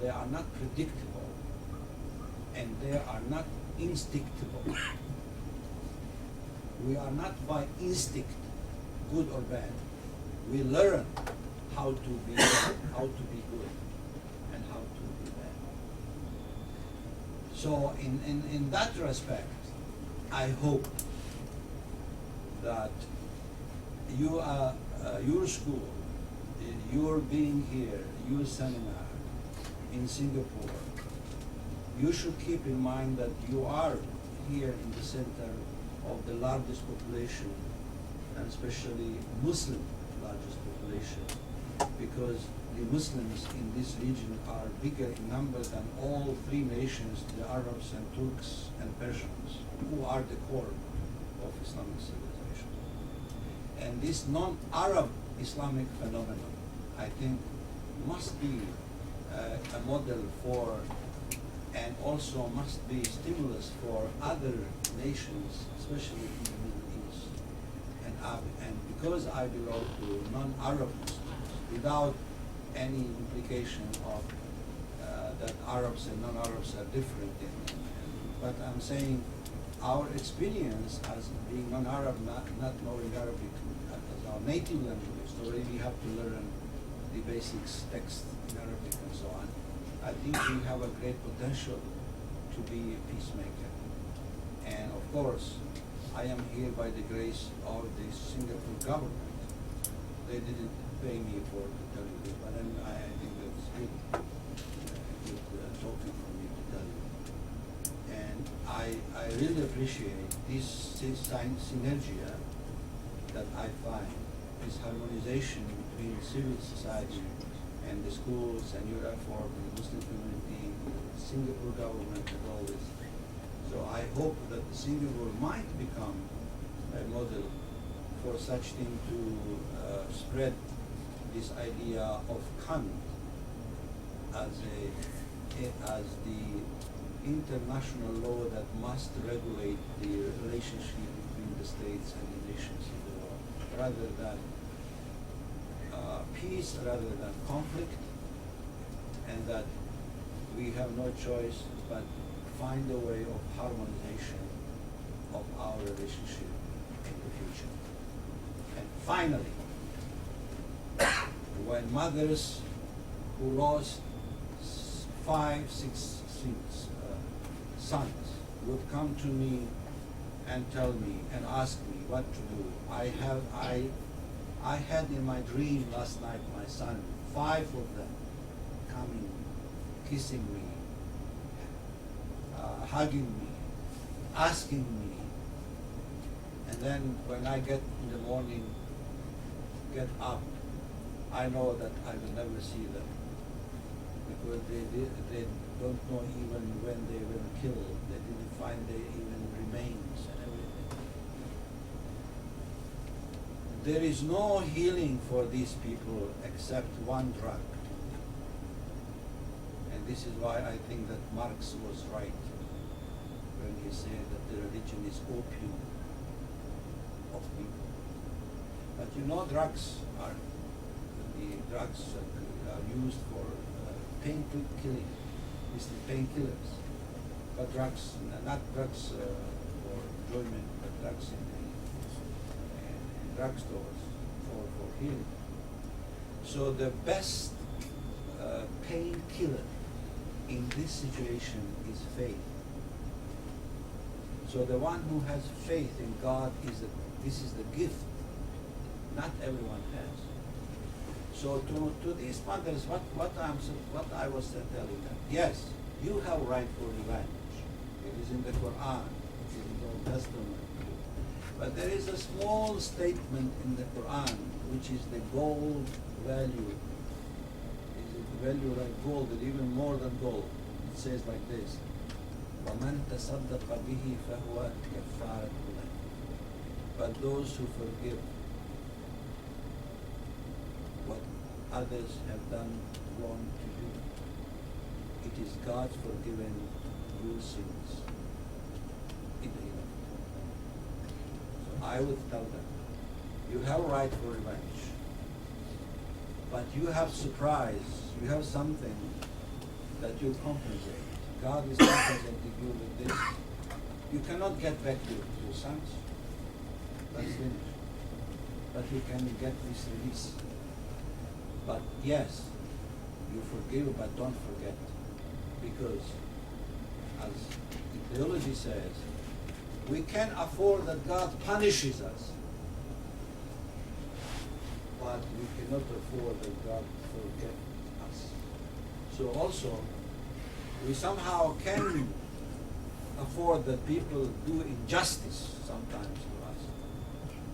they are not predictable, and they are not instinctable. We are not by instinct, good or bad. We learn how to be good, and how to be bad. So in that respect, I hope that your school, your being here, your seminar in Singapore, you should keep in mind that you are here in the center of the largest population, and especially Muslim largest population, because the Muslims in this region are bigger in number than all 3 nations, the Arabs and Turks and Persians, who are the core of Islamic civilization. And this non-Arab Islamic phenomenon, I think, must be a model for, and also must be stimulus for other nations, especially in the Middle East. And because I belong to non-Arab Muslims, without any implication of that Arabs and non-Arabs are different, but I'm saying our experience as being non-Arab, not knowing Arabic as our native language, so we have to learn the basics, text in Arabic and so on. I think we have a great potential to be a peacemaker. And of course, I am here by the grace of the Singapore government. They didn't pay me to tell you this, but then I think that's good talking for me to tell you. And I really appreciate this synergy that I find, this harmonization between civil society and the schools and your effort and the Muslim community, the Singapore government and all this. So I hope that Singapore might become a model for such thing to spread this idea of Kant as the international law that must regulate the relationship between the states and the nations in the world, rather than peace, rather than conflict, and that we have no choice but find a way of harmonization of our relationship in the future. And finally, when mothers who lost 5, 6 sons would come to me and tell me and ask me what to do, I had in my dream last night my son, 5 of them, coming, kissing me, hugging me, asking me, and then when I get in the morning, get up, I know that I will never see them, because they don't know even when they were killed. They didn't find their even remains and everything. There is no healing for these people except one drug. And this is why I think that Marx was right when he said that the religion is opium of people. But you know, drugs are used for pain killing. It's the painkillers, but drugs, not drugs for enjoyment, but drugs in drugstores for healing. So the best painkiller in this situation is faith. So the one who has faith in God this is the gift. Not everyone has. So to these mothers, what I was telling them, yes, you have right for revenge. It is in the Quran, it is in the Old Testament. But there is a small statement in the Quran which is the gold value. It is the value like gold, and even more than gold. It says like this: وَمَنْ تَصَدَّقَ بِهِ فَهُوَ كَفَّارَةٌ لَهُ. But those who forgive what others have done wrong to you, it is God forgiven your sins in the hereafter. So I would tell them, you have a right for revenge, but you have surprise, you have something that you compensate. God is compensating you with this. You cannot get back your sons. That's finished. But you can get this release. But yes, you forgive, but don't forget. Because, as the theology says, we can't afford that God punishes us. But we cannot afford that God forgets us. So also, we somehow can afford that people do injustice sometimes to us,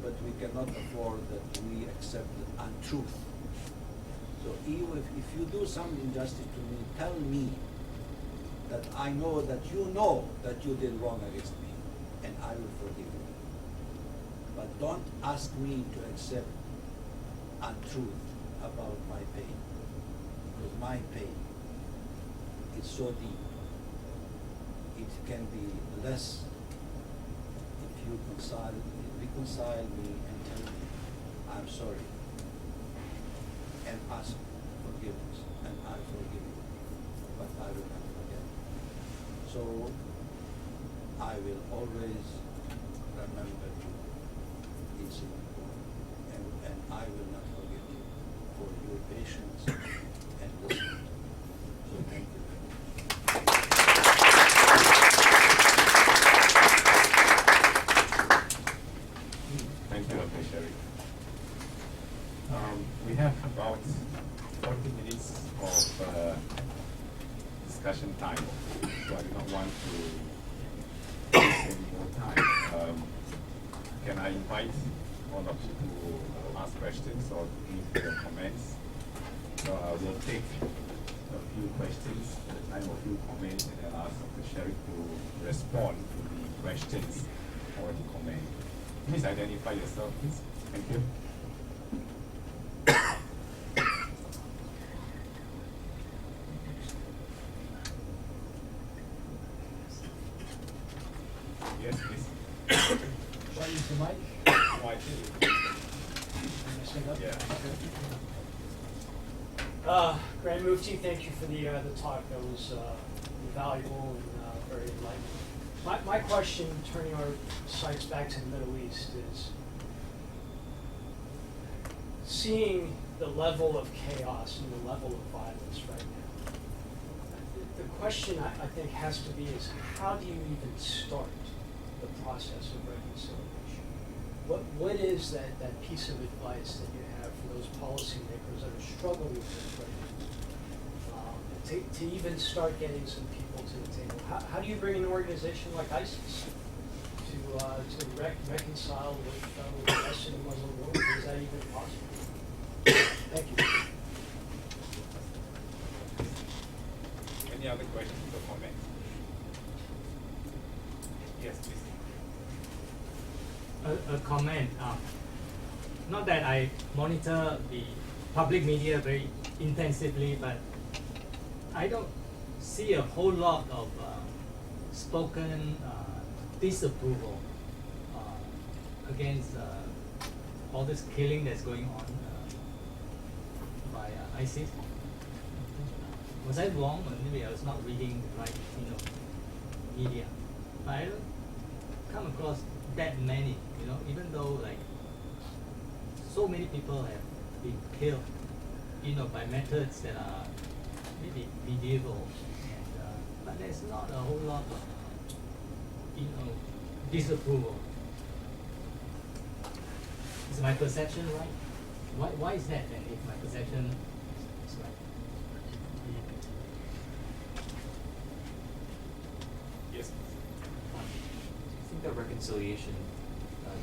but we cannot afford that we accept the untruth. So even if you do some injustice to me, tell me that I know that you did wrong against me, and I will forgive you. But don't ask me to accept untruth about my pain, because my pain is so deep. It can be less if you reconcile me and tell me I'm sorry and ask forgiveness, and I forgive you, but I will not forget. So I will always remember you in Singapore, and I will not forget you for your patience and listening. So thank you very much. Thank you, Dr. Ceric. We have about 40 minutes of discussion time, so I do not want to waste any more time. Can I invite all of you to ask questions or give your comments? We'll take a few questions at the time, a few comments, and then ask Dr. Ceric to respond to the questions or the comment. Please identify yourself, please. Thank you. Yes, please. Should I use the mic? Oh, I think. Can I stand up? Yeah. Grand Mufti, thank you for the talk. That was valuable and very enlightening. My question, turning our sights back to the Middle East, is seeing the level of chaos and the level of violence right now. The question I think has to be is, how do you even start the process of reconciliation? What is that piece of advice that you have for those policymakers that are struggling with this right now? To even start getting some people to the table. How do you bring an organization like ISIS to reconcile with the Western Muslim world? Is that even possible? Thank you. Any other questions or comments? Yes, please. A comment. Not that I monitor the public media very intensively, but I don't see a whole lot of spoken disapproval against all this killing that's going on by ISIS. Was I wrong? Or maybe I was not reading the right, media. But I don't come across that many, even though like so many people have been killed, by methods that are maybe medieval, and but there's not a whole lot of disapproval. Is my perception right? Why is that then, if my perception is right? Yes. I think that reconciliation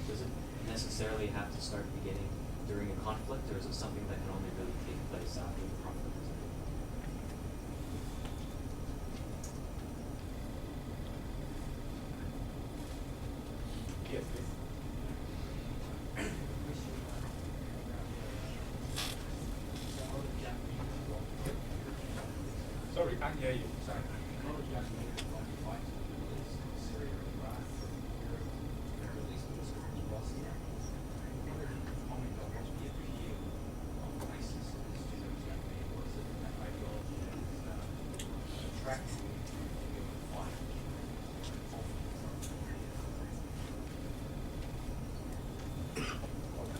doesn't necessarily have to start beginning during a conflict, or is it something that can only really take place after the conflict is ended? Yes, please. Sorry, can't hear you. Sorry.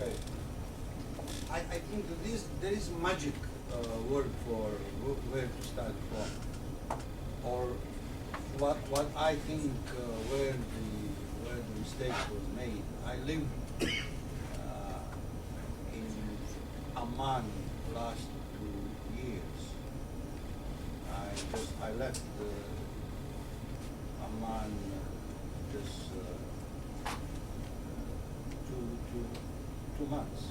Okay. I think that there is magic word for where to start from, or what I think where the mistake was made. I lived in Amman last 2 years. I left Amman just 2 months.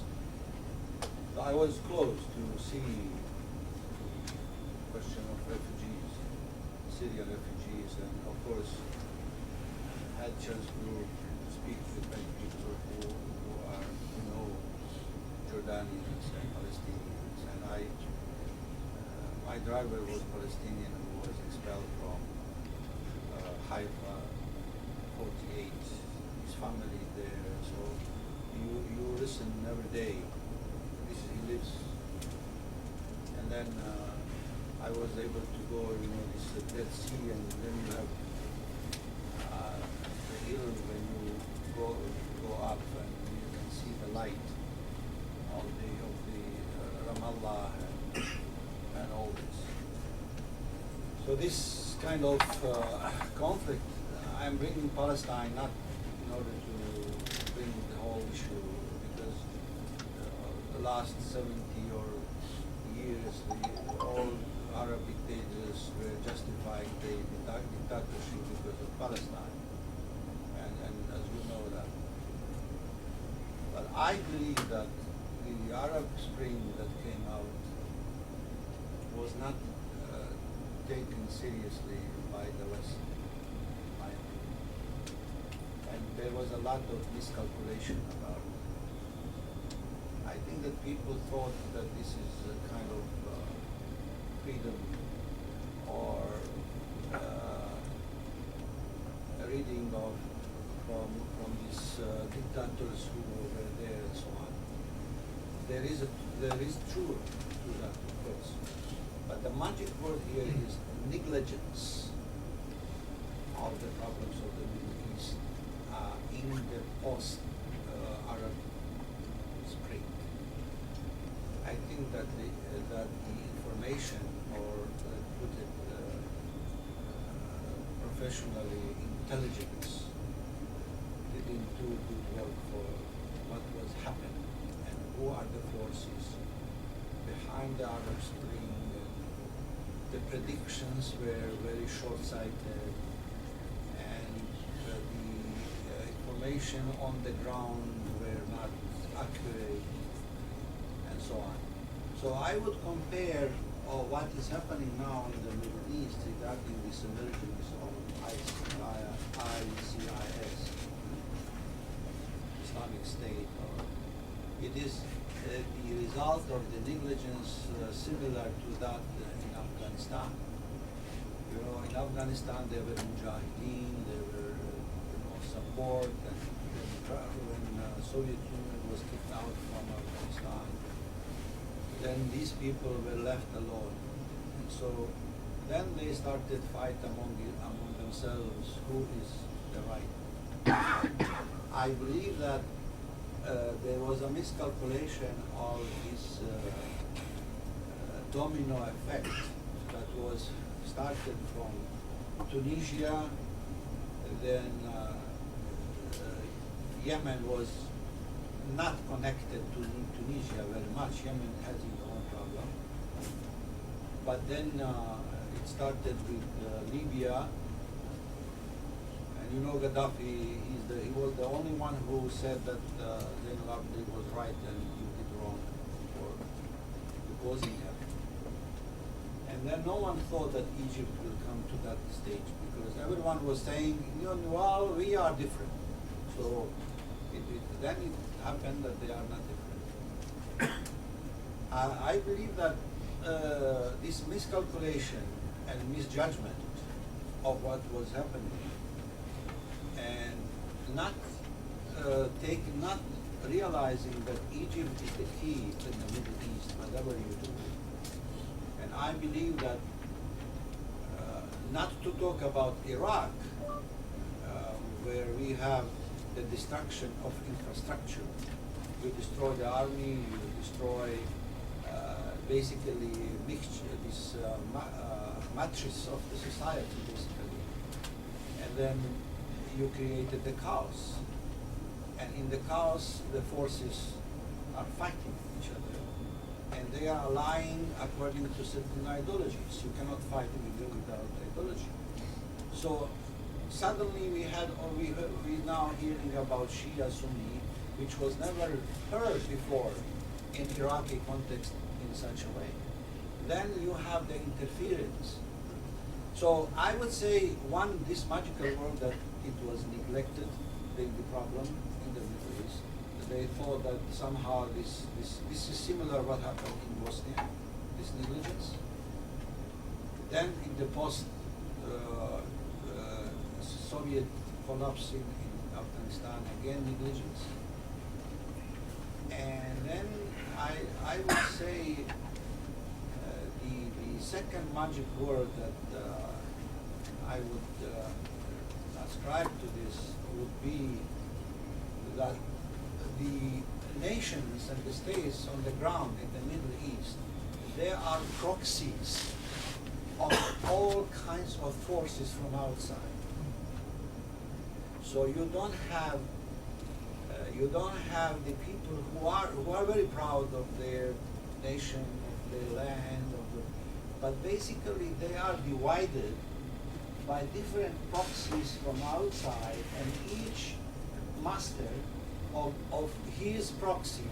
So I was close to see the question of refugees, Syrian refugees, and of course had chance to speak with many people who are, Jordanians and Palestinians. And my driver was Palestinian who was expelled from Haifa, 48. His family there, so you listen every day. He lives, and then I was able to go, this Dead Sea, and then you have the hill when you go up, and you can see the light of the Ramallah and all this. So this kind of conflict, I'm bringing Palestine not in order to bring the whole issue, because the last 70 or years, all Arab dictators were justifying the dictatorship because of Palestine, and as you know that. But I believe that the Arab Spring that came out was not taken seriously by the West, in my opinion. And there was a lot of miscalculation about it. I think that people thought that this is a kind of freedom or a reading of from these dictators who were there and so on. There is truth to that, of course. But the magic word here is negligence of the problems of the Middle East in the post-Arab Spring. I think that the information, or put it professionally, intelligence, didn't do good work for what was happening and who are the forces behind the Arab Spring. The predictions were very short-sighted, and the information on the ground were not accurate, and so on. So I would compare what is happening now in the Middle East regarding this emergence of ISIS, Islamic State. It is the result of the negligence similar to that in Afghanistan. You know, in Afghanistan there were mujahideen, there were support, and when Soviet Union was kicked out from Afghanistan, then these people were left alone. And so then they started fight among themselves who is the right. I believe that there was a miscalculation of this domino effect that was started from Tunisia, then Yemen was not connected to Tunisia very much. Yemen has its own problem. But then it started with Libya. And you know Gaddafi, he was the only one who said that Zain al-Abidin was right and you did wrong for deposing him. And then no one thought that Egypt will come to that stage, because everyone was saying, well, we are different. So then it happened that they are not different. I believe that this miscalculation and misjudgment of what was happening, and not realizing that Egypt is the key in the Middle East, whatever you do. And I believe that not to talk about Iraq, where we have the destruction of infrastructure. You destroy the army, you destroy basically this matrix of the society, basically. And then you created the chaos. And in the chaos, the forces are fighting each other. And they are aligning according to certain ideologies. You cannot fight without ideology. So suddenly we now hearing about Shia Sunni, which was never heard before in Iraqi context in such a way. Then you have the interference. So I would say this magical word that it was neglected, the problem in the Middle East. They thought that somehow this is similar what happened in Bosnia, this negligence. Then in the post Soviet collapsing in Afghanistan, again negligence. And then I would say the second magic word that I would ascribe to this would be that the nations and the states on the ground in the Middle East, they are proxies of all kinds of forces from outside. So you don't have the people who are very proud of their nation, of their land, but basically they are divided by different proxies from outside, and each master of his proxy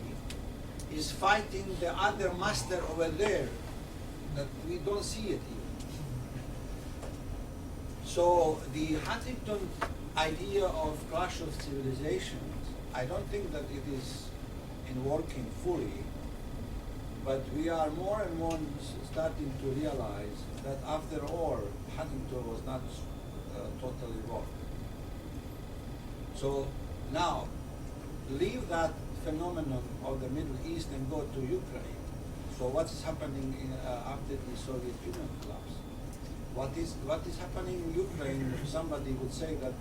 is fighting the other master over there. That we don't see it here. So the Huntington idea of clash of civilizations, I don't think that it is in working fully, but we are more and more starting to realize that after all, Huntington was not totally wrong. So now, leave that phenomenon of the Middle East and go to Ukraine. So what's happening after the Soviet Union collapse? What is happening in Ukraine? Somebody would say that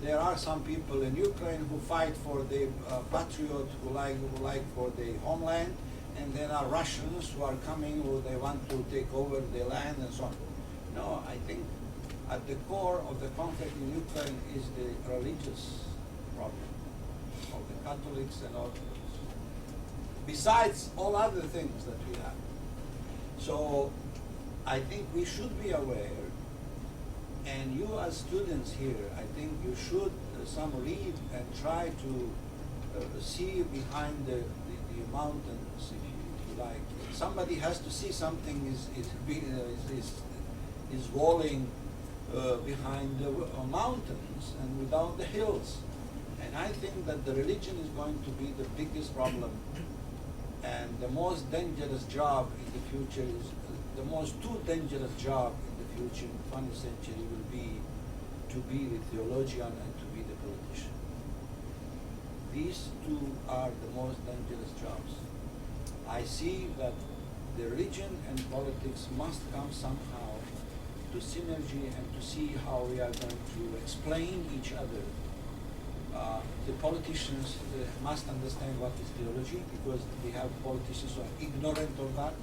there are some people in Ukraine who fight for the patriot, who like for the homeland, and there are Russians who are coming who they want to take over the land and so on. No, I think at the core of the conflict in Ukraine is the religious problem of the Catholics and Orthodox, besides all other things that we have. So I think we should be aware, and you as students here, I think you should some read and try to see behind the mountains, if you like. Somebody has to see something is walling behind the mountains and without the hills. And I think that the religion is going to be the biggest problem, and the most dangerous job in the future is two dangerous job in the future in the 20th century will be to be the theologian and to be the politician. These two are the most dangerous jobs. I see that the religion and politics must come somehow to synergy and to see how we are going to explain each other. The politicians must understand what is theology, because we have politicians who are ignorant of that.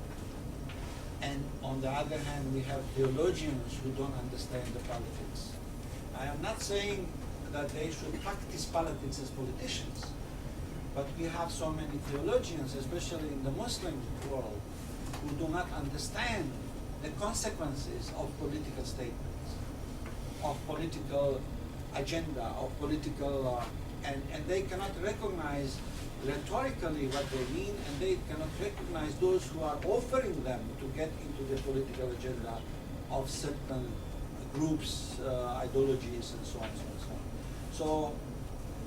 And on the other hand, we have theologians who don't understand the politics. I am not saying that they should practice politics as politicians, but we have so many theologians, especially in the Muslim world, who do not understand the consequences of political statements, of political agenda, of political, and they cannot recognize rhetorically what they mean, and they cannot recognize those who are offering them to get into the political agenda of certain groups, ideologies, and so on and so on. So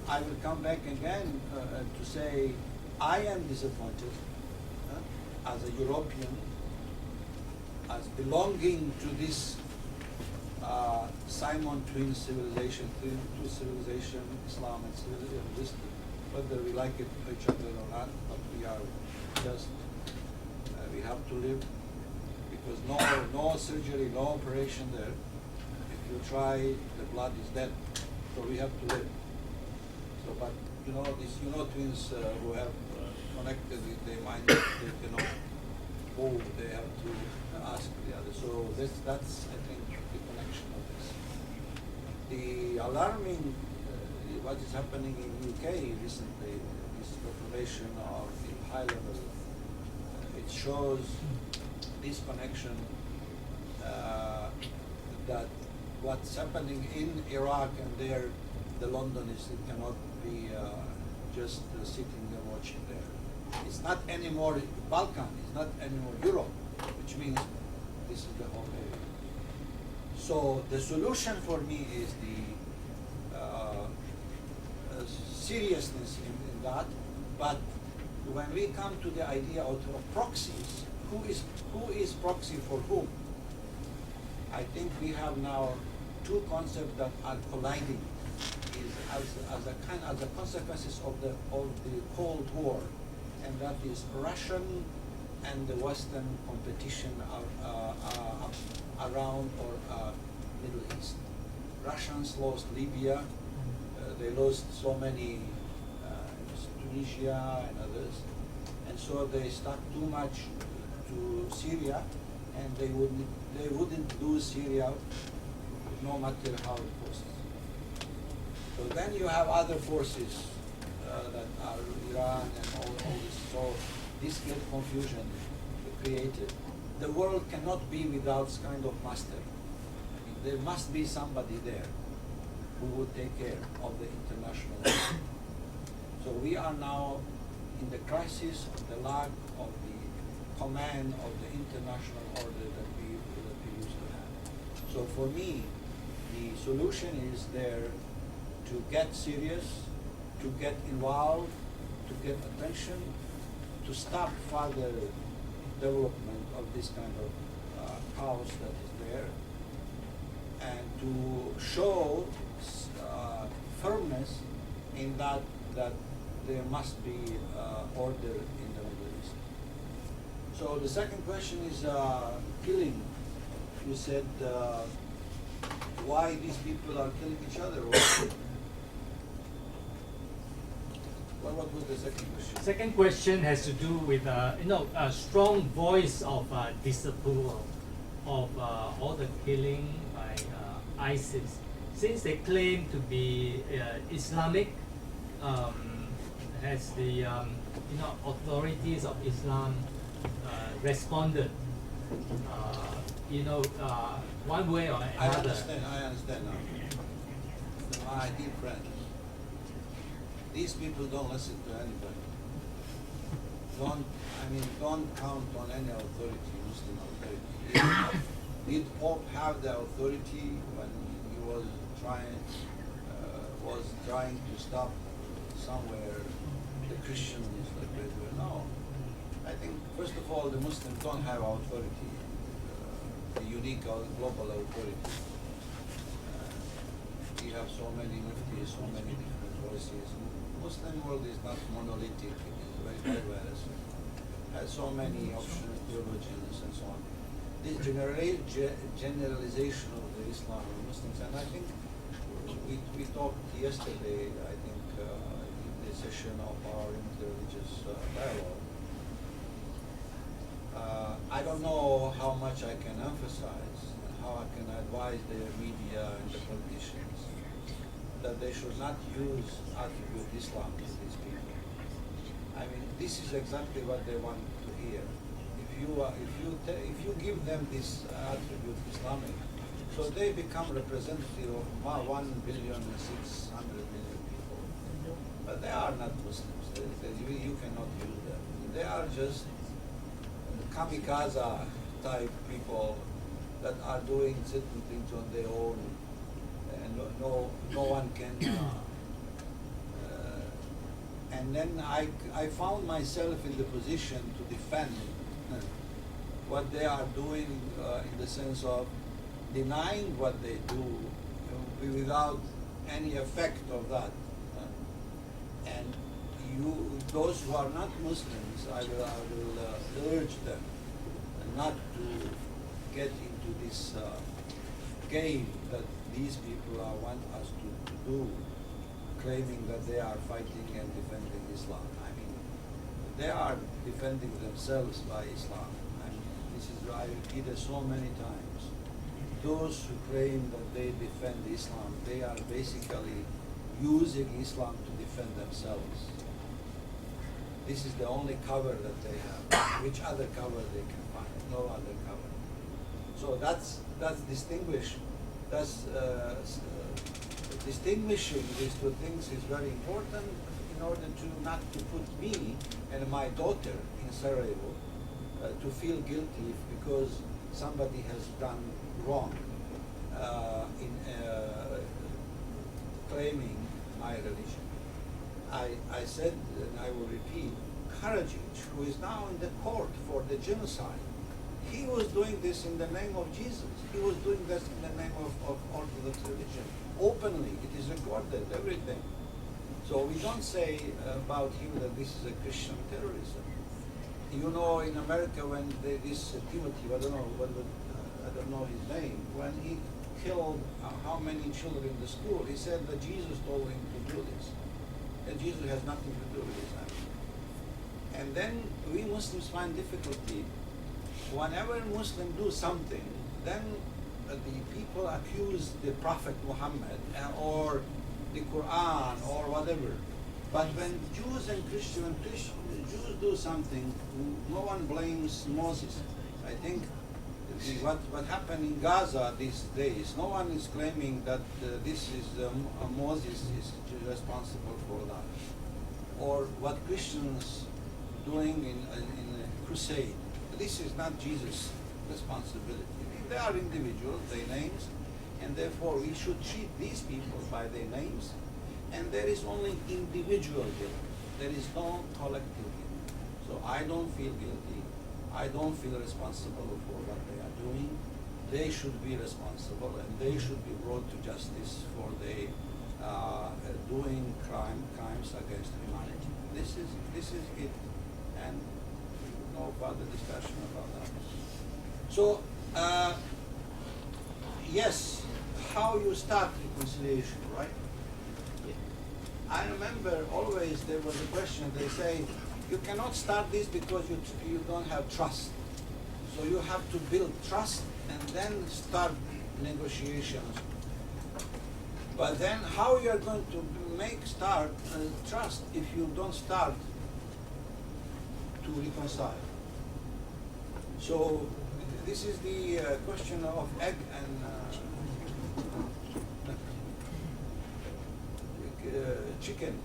I will come back again to say I am disappointed as a European, as belonging to this Simon twin civilization, two civilization, Islam and civilization, whether we like it each other or not, but we are just, we have to live, because no surgery, no operation there. If you try, the blood is dead, so we have to live. So, but these twins who have connected with their mind, they cannot move, they have to ask the other. So that's I think the connection of this. The alarming what is happening in UK recently, this proclamation of the high level, it shows this connection that what's happening in Iraq and there, the Londoners, it cannot be just sitting and watching there. It's not anymore Balkan, it's not anymore Europe, which means this is the whole area. So the solution for me is the seriousness in that, but when we come to the idea of proxies, who is proxy for whom? I think we have now two concepts that are colliding, as a consequences of the Cold War, and that is Russian and the Western competition around or Middle East. Russians lost Libya. They lost so many, Tunisia and others, and so they stuck too much to Syria, and they wouldn't lose Syria no matter how it costs. So then you have other forces that are Iran and all this. So this great confusion created. The world cannot be without kind of master. I mean, there must be somebody there who would take care of the international order. So we are now in the crisis of the lack of the command of the international order that we used to have. So for me, the solution is there to get serious, to get involved, to get attention, to stop further development of this kind of chaos that is there, and to show firmness in that there must be order in the Middle East. So the second question is killing. You said why these people are killing each other. What was the second question? Second question has to do with a strong voice of disapproval of all the killing by ISIS, since they claim to be Islamic. Has the authorities of Islam responded? One way or another. I understand now. My dear friends, these people don't listen to anybody. Don't count on any authority, Muslim authority. Did Pope have the authority when he was trying to stop somewhere the Christians like they were? No. I think first of all the Muslims don't have authority, the unique global authority. We have so many muftis, so many different voices. Muslim world is not monolithic, it is very diverse. Has so many options, theologians and so on. This generalization of the Islam and Muslims, and I think we talked yesterday, I think, in the session of our interreligious dialogue. I don't know how much I can emphasize and how I can advise the media and the politicians that they should not use attribute Islam to these people. I mean, this is exactly what they want to hear. If you give them this attribute Islamic, so they become representative of 1,600,000,000 people. But they are not Muslims. You cannot use them. They are just kamikaze type people that are doing certain things on their own, and no one can. And then I found myself in the position to defend what they are doing in the sense of denying what they do without any effect of that. And those who are not Muslims, I will urge them not to get into this game that these people want us to do, claiming that they are fighting and defending Islam. I mean, they are defending themselves by Islam. I mean, this is I repeated so many times. Those who claim that they defend Islam, they are basically using Islam to defend themselves. This is the only cover that they have. Which other cover they can find? No other cover. So that's distinguishing these two things is very important in order to not to put me and my daughter in Sarajevo to feel guilty because somebody has done wrong in claiming my religion. I said, and I will repeat, Ceric, who is now in the court for the genocide, he was doing this in the name of Jesus. He was doing this in the name of Orthodox religion. Openly, it is recorded, everything. So we don't say about him that this is a Christian terrorism. You know, in America, when this Timothy, I don't know his name, when he killed how many children in the school, he said that Jesus told him to do this. And Jesus has nothing to do with this. And then we Muslims find difficulty. Whenever Muslims do something, then the people accuse the Prophet Muhammad or the Quran or whatever. But when Jews and Christians Jews do something, no one blames Moses. I think what happened in Gaza these days, no one is claiming that this is Moses is responsible for that. Or what Christians doing in a crusade. This is not Jesus' responsibility. They are individuals, their names, and therefore we should treat these people by their names, and there is only individual guilt. There is no collective guilt. So I don't feel guilty. I don't feel responsible for what they are doing. They should be responsible, and they should be brought to justice for their doing crimes against humanity. This is it, and no further discussion about that. So yes, how you start reconciliation, right? I remember always there was a question. They say you cannot start this because you don't have trust. So you have to build trust and then start negotiations. But then how you are going to start trust if you don't start to reconcile? So this is the question of egg and chicken.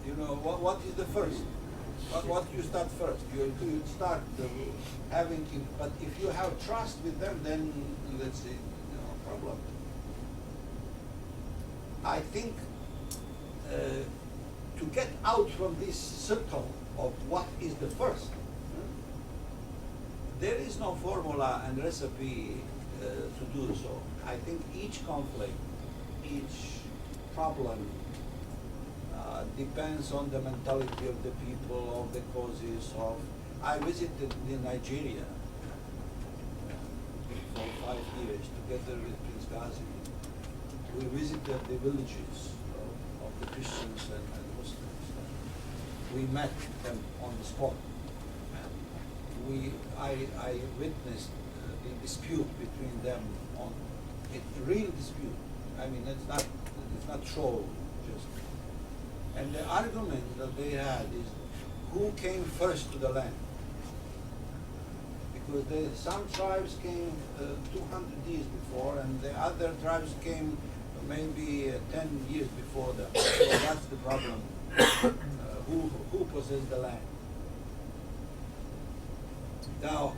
You know, what is the first? What you start first? You start having, but if you have trust with them, then let's say no problem. I think to get out from this circle of what is the first, there is no formula and recipe to do so. I think each conflict, each problem depends on the mentality of the people, of the causes of. I visited in Nigeria for 5 years together with Prince Ghazi. We visited the villages of the Christians and Muslims. We met them on the spot. I witnessed the dispute between them on a real dispute. I mean, it's not troll, just. And the argument that they had is who came first to the land. Because some tribes came 200 years before, and the other tribes came maybe 10 years before them. So that's the problem. Who possessed the land? Now,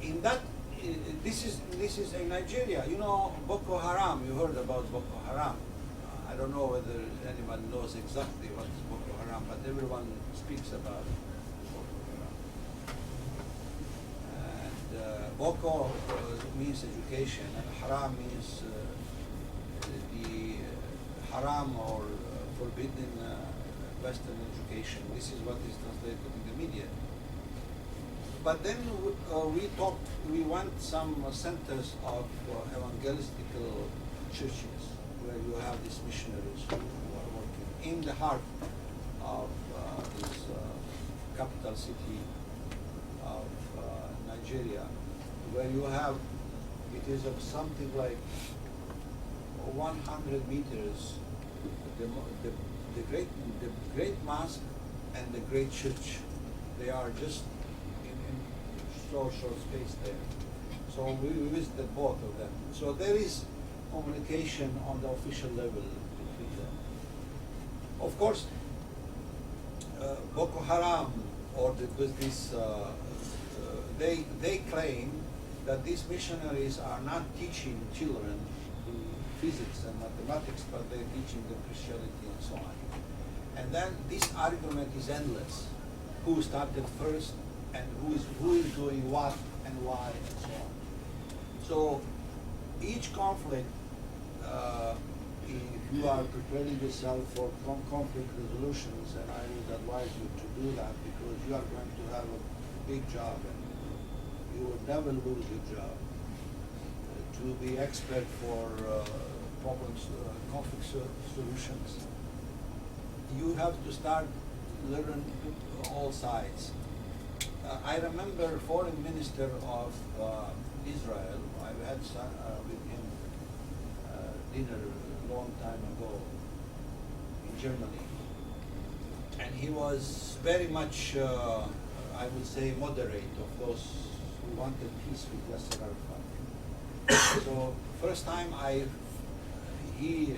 in that, this is in Nigeria. You know, Boko Haram. You heard about Boko Haram. I don't know whether anyone knows exactly what is Boko Haram, but everyone speaks about Boko Haram. And Boko means education, and Haram means the haram or forbidden Western education. This is what is translated in the media. But then we went some centers of evangelical churches where you have these missionaries who are working in the heart of this capital city of Nigeria, where you have, it is of something like 100 meters, the great mosque and the great church. They are just in short space there. So we visited both of them. So there is communication on the official level between them. Of course, Boko Haram they claim that these missionaries are not teaching children physics and mathematics, but they're teaching them Christianity and so on. And then this argument is endless. Who started first, and who is doing what and why and so on. So each conflict, if you are preparing yourself for conflict resolutions, and I would advise you to do that because you are going to have a big job and you will never lose your job. To be expert for problems, conflict solutions, you have to start learning all sides. I remember foreign minister of Israel. I had with him dinner a long time ago in Germany, and he was very much, I would say, moderate of those who wanted peace with Yasser Arafat. So first time he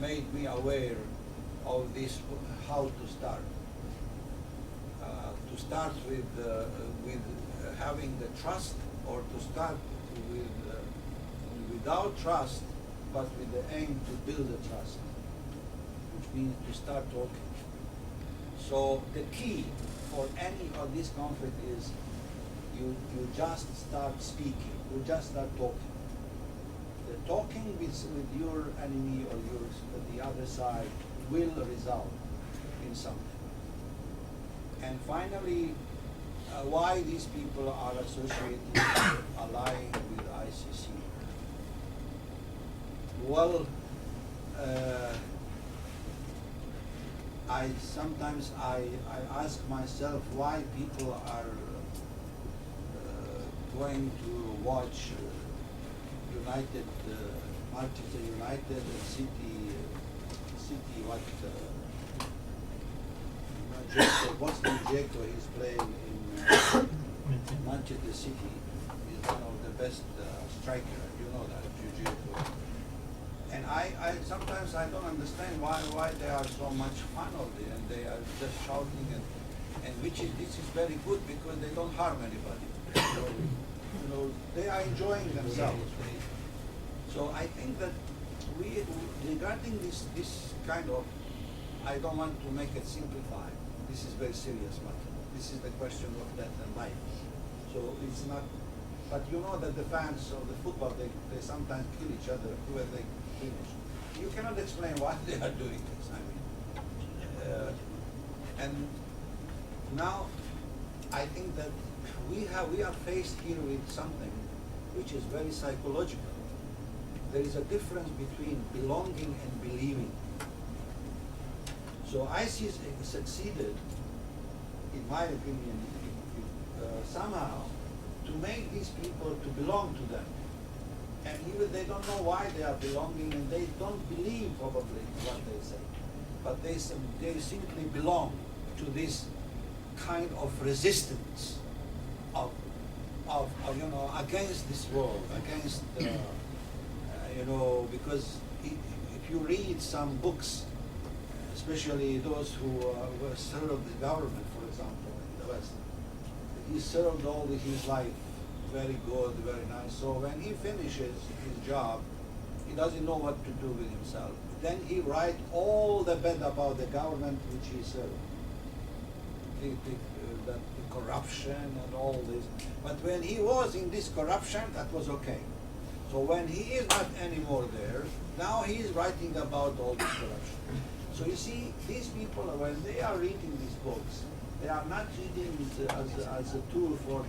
made me aware of this, how to start. To start with having the trust, or to start with without trust but with the aim to build a trust, which means to start talking. So the key for any of this conflict is you just start speaking, you just start talking. The talking with your enemy or the other side will result in something. And finally, why these people are associated, allying with ICC? Well, I sometimes ask myself why people are going to watch Manchester United and City what Bosnia-Herzegovina is playing in Manchester City. Is one of the best striker. You know that Jiu-Jitsu. And I sometimes I don't understand why they are so much fun of it and they are just shouting and this is very good because they don't harm anybody. So, you know, they are enjoying themselves. So I think that regarding this kind of, I don't want to make it simplified. This is very serious matter. This is the question of death and life. So it's not, but you know that the fans of the football, they sometimes kill each other whoever they finish. You cannot explain why they are doing this. I mean, and now I think that we are faced here with something which is very psychological. There is a difference between belonging and believing. So ISIS succeeded, in my opinion, somehow to make these people to belong to them. And even they don't know why they are belonging and they don't believe probably what they say. But they simply belong to this kind of resistance of you know, against this world, against you know, because if you read some books, especially those who served the government, for example, in the West, he served all his life very good, very nice. So when he finishes his job, he doesn't know what to do with himself. Then he writes all the bad about the government which he served. The corruption and all this. But when he was in this corruption, that was okay. So when he is not anymore there, now he is writing about all this corruption. So you see, these people, when they are reading these books, they are not reading it as a tool for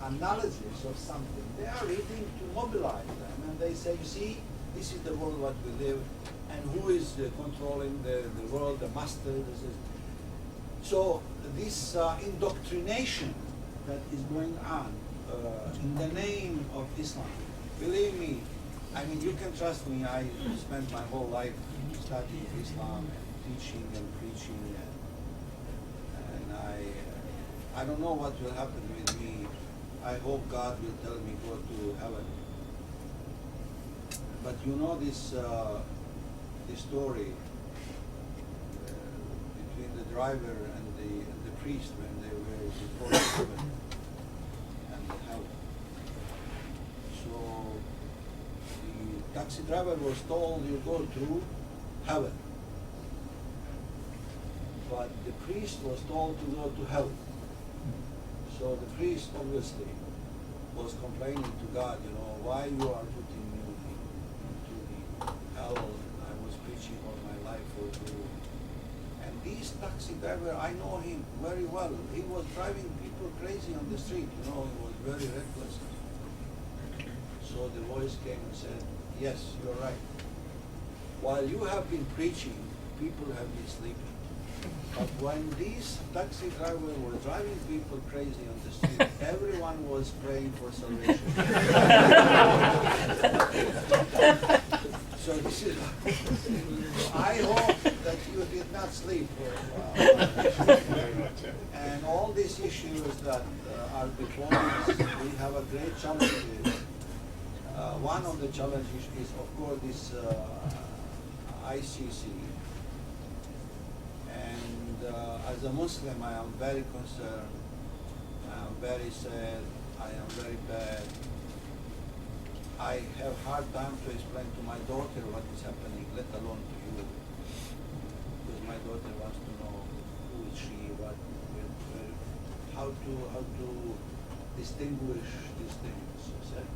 analysis of something. They are reading to mobilize them, and they say, you see, this is the world what we live, and who is controlling the world, the master. This is. So this indoctrination that is going on in the name of Islam, believe me, I mean, you can trust me, I spent my whole life studying Islam and teaching and preaching, and I don't know what will happen with me. I hope God will tell me go to heaven. But you know this story between the driver and the priest when they were before heaven and the hell. So the taxi driver was told you go through heaven, but the priest was told to go to hell. So the priest obviously was complaining to God, you know, why you are putting me into the hell? I was preaching all my life for you. And this taxi driver, I know him very well. He was driving people crazy on the street, you know, he was very reckless. So the voice came and said, yes, you're right. While you have been preaching, people have been sleeping. But when this taxi driver was driving people crazy on the street, everyone was praying for salvation. So this is, I hope that you did not sleep for a while. And all these issues that are before us, we have a great challenge. One of the challenges is, of course, this ICC. And as a Muslim, I am very concerned, I am very sad, I am very bad. I have hard time to explain to my daughter what is happening, let alone to you. Because my daughter wants to know who is she, what, how to distinguish these things. See?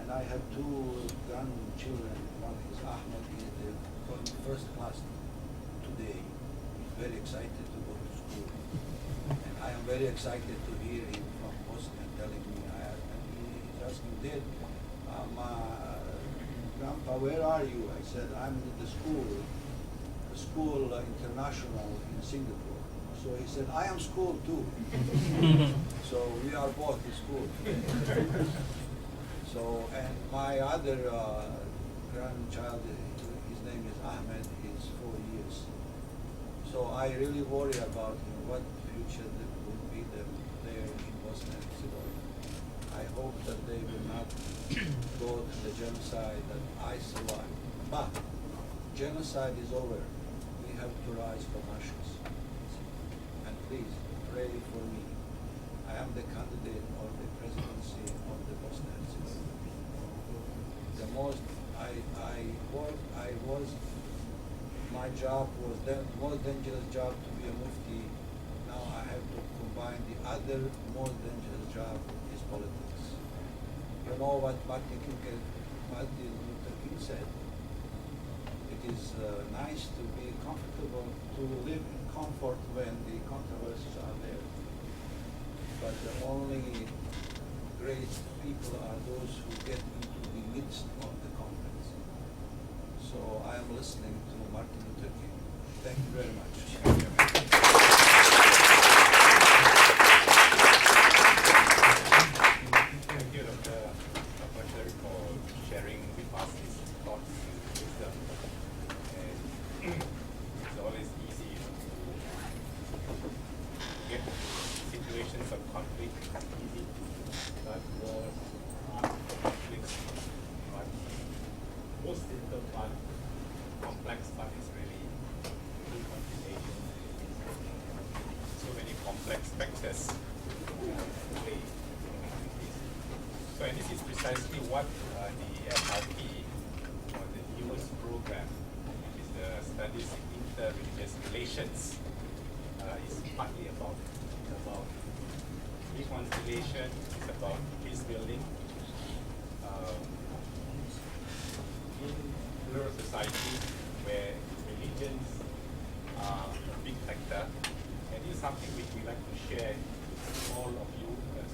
And I have two grandchildren. One is Ahmed, he is going first class today. He's very excited to go to school. And I am very excited to hear him from Bosnia telling me, and he's asking, Dad, Grandpa, where are you? I said, I'm in the school international in Singapore. So he said, I am school too. So we are both in school today. So, and my other grandchild, his name is Ahmed, he's 4 years. So I really worry about what future will be there in Bosnia-Herzegovina. I hope that they will not go to the genocide that I survived. But genocide is over. We have to rise from ashes. And please pray for me. I am the candidate for the presidency of the Bosnia-Herzegovina. The most my job was the most dangerous job to be a Mufti. Now I have to combine the other most dangerous job is politics. You know what Martin Luther King said? It is nice to be comfortable, to live in comfort when the controversies are there. But the only great people are those who get into the midst of the conflicts. So I am listening to Martin Luther King. Thank you very much. Thank you, Dr. Ceric, for sharing with us his thoughts and wisdom. And it's always easy to get situations of conflict. It's easy to start wars, conflicts, but most simple part, complex part is really reconciliation. So many complex factors play. So, and this is precisely what the SRP, or the newest program, which is the Studies in Inter-Religious Relations, is partly about. It's about reconciliation, it's about peace building. In plural society where religions are a big factor, and this is something which we like to share with all of you as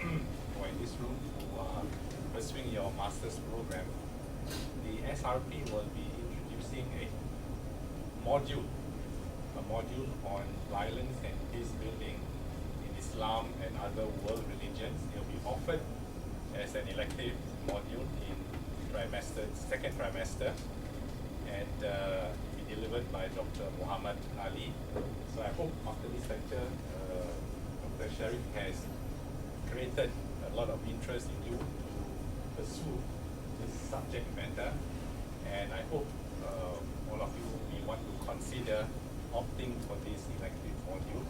who are in this room who are pursuing your master's program. The SRP will be introducing a module on violence and peace building in Islam and other world religions. It will be offered as an elective module in second trimester, and be delivered by Dr. Muhammad Ali. So I hope after this lecture, Dr. Ceric has created a lot of interest in you to pursue this subject matter, and I hope all of you will want to consider opting for this elective module.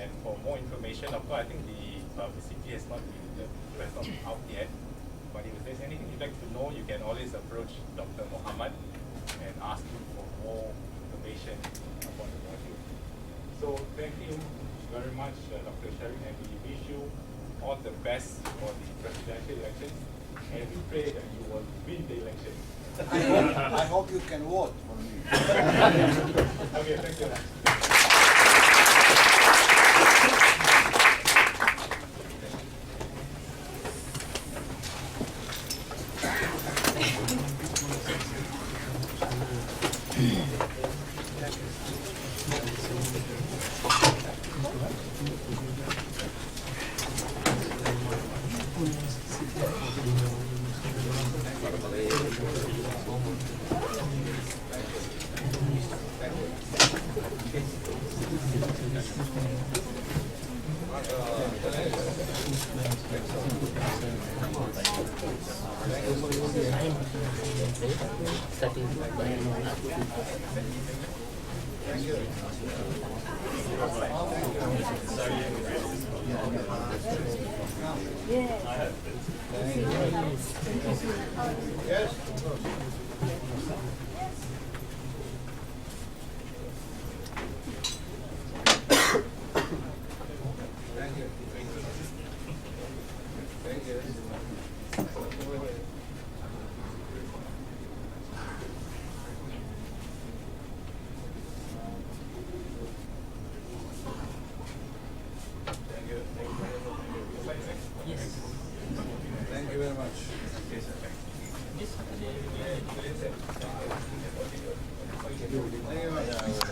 And for more information, of course, I think the publicity has not been out yet. But if there's anything you'd like to know, you can always approach Dr. Muhammad and ask him for more information about the module. So thank you very much, Dr. Ceric, and we wish you all the best for the presidential elections, and we pray that you will win the election. I hope you can vote for me. Okay, thank you. Yes. Thank you. Yes, of course. Thank you. Thank you. Yes. Thank you very much. Yes. Thank you very much.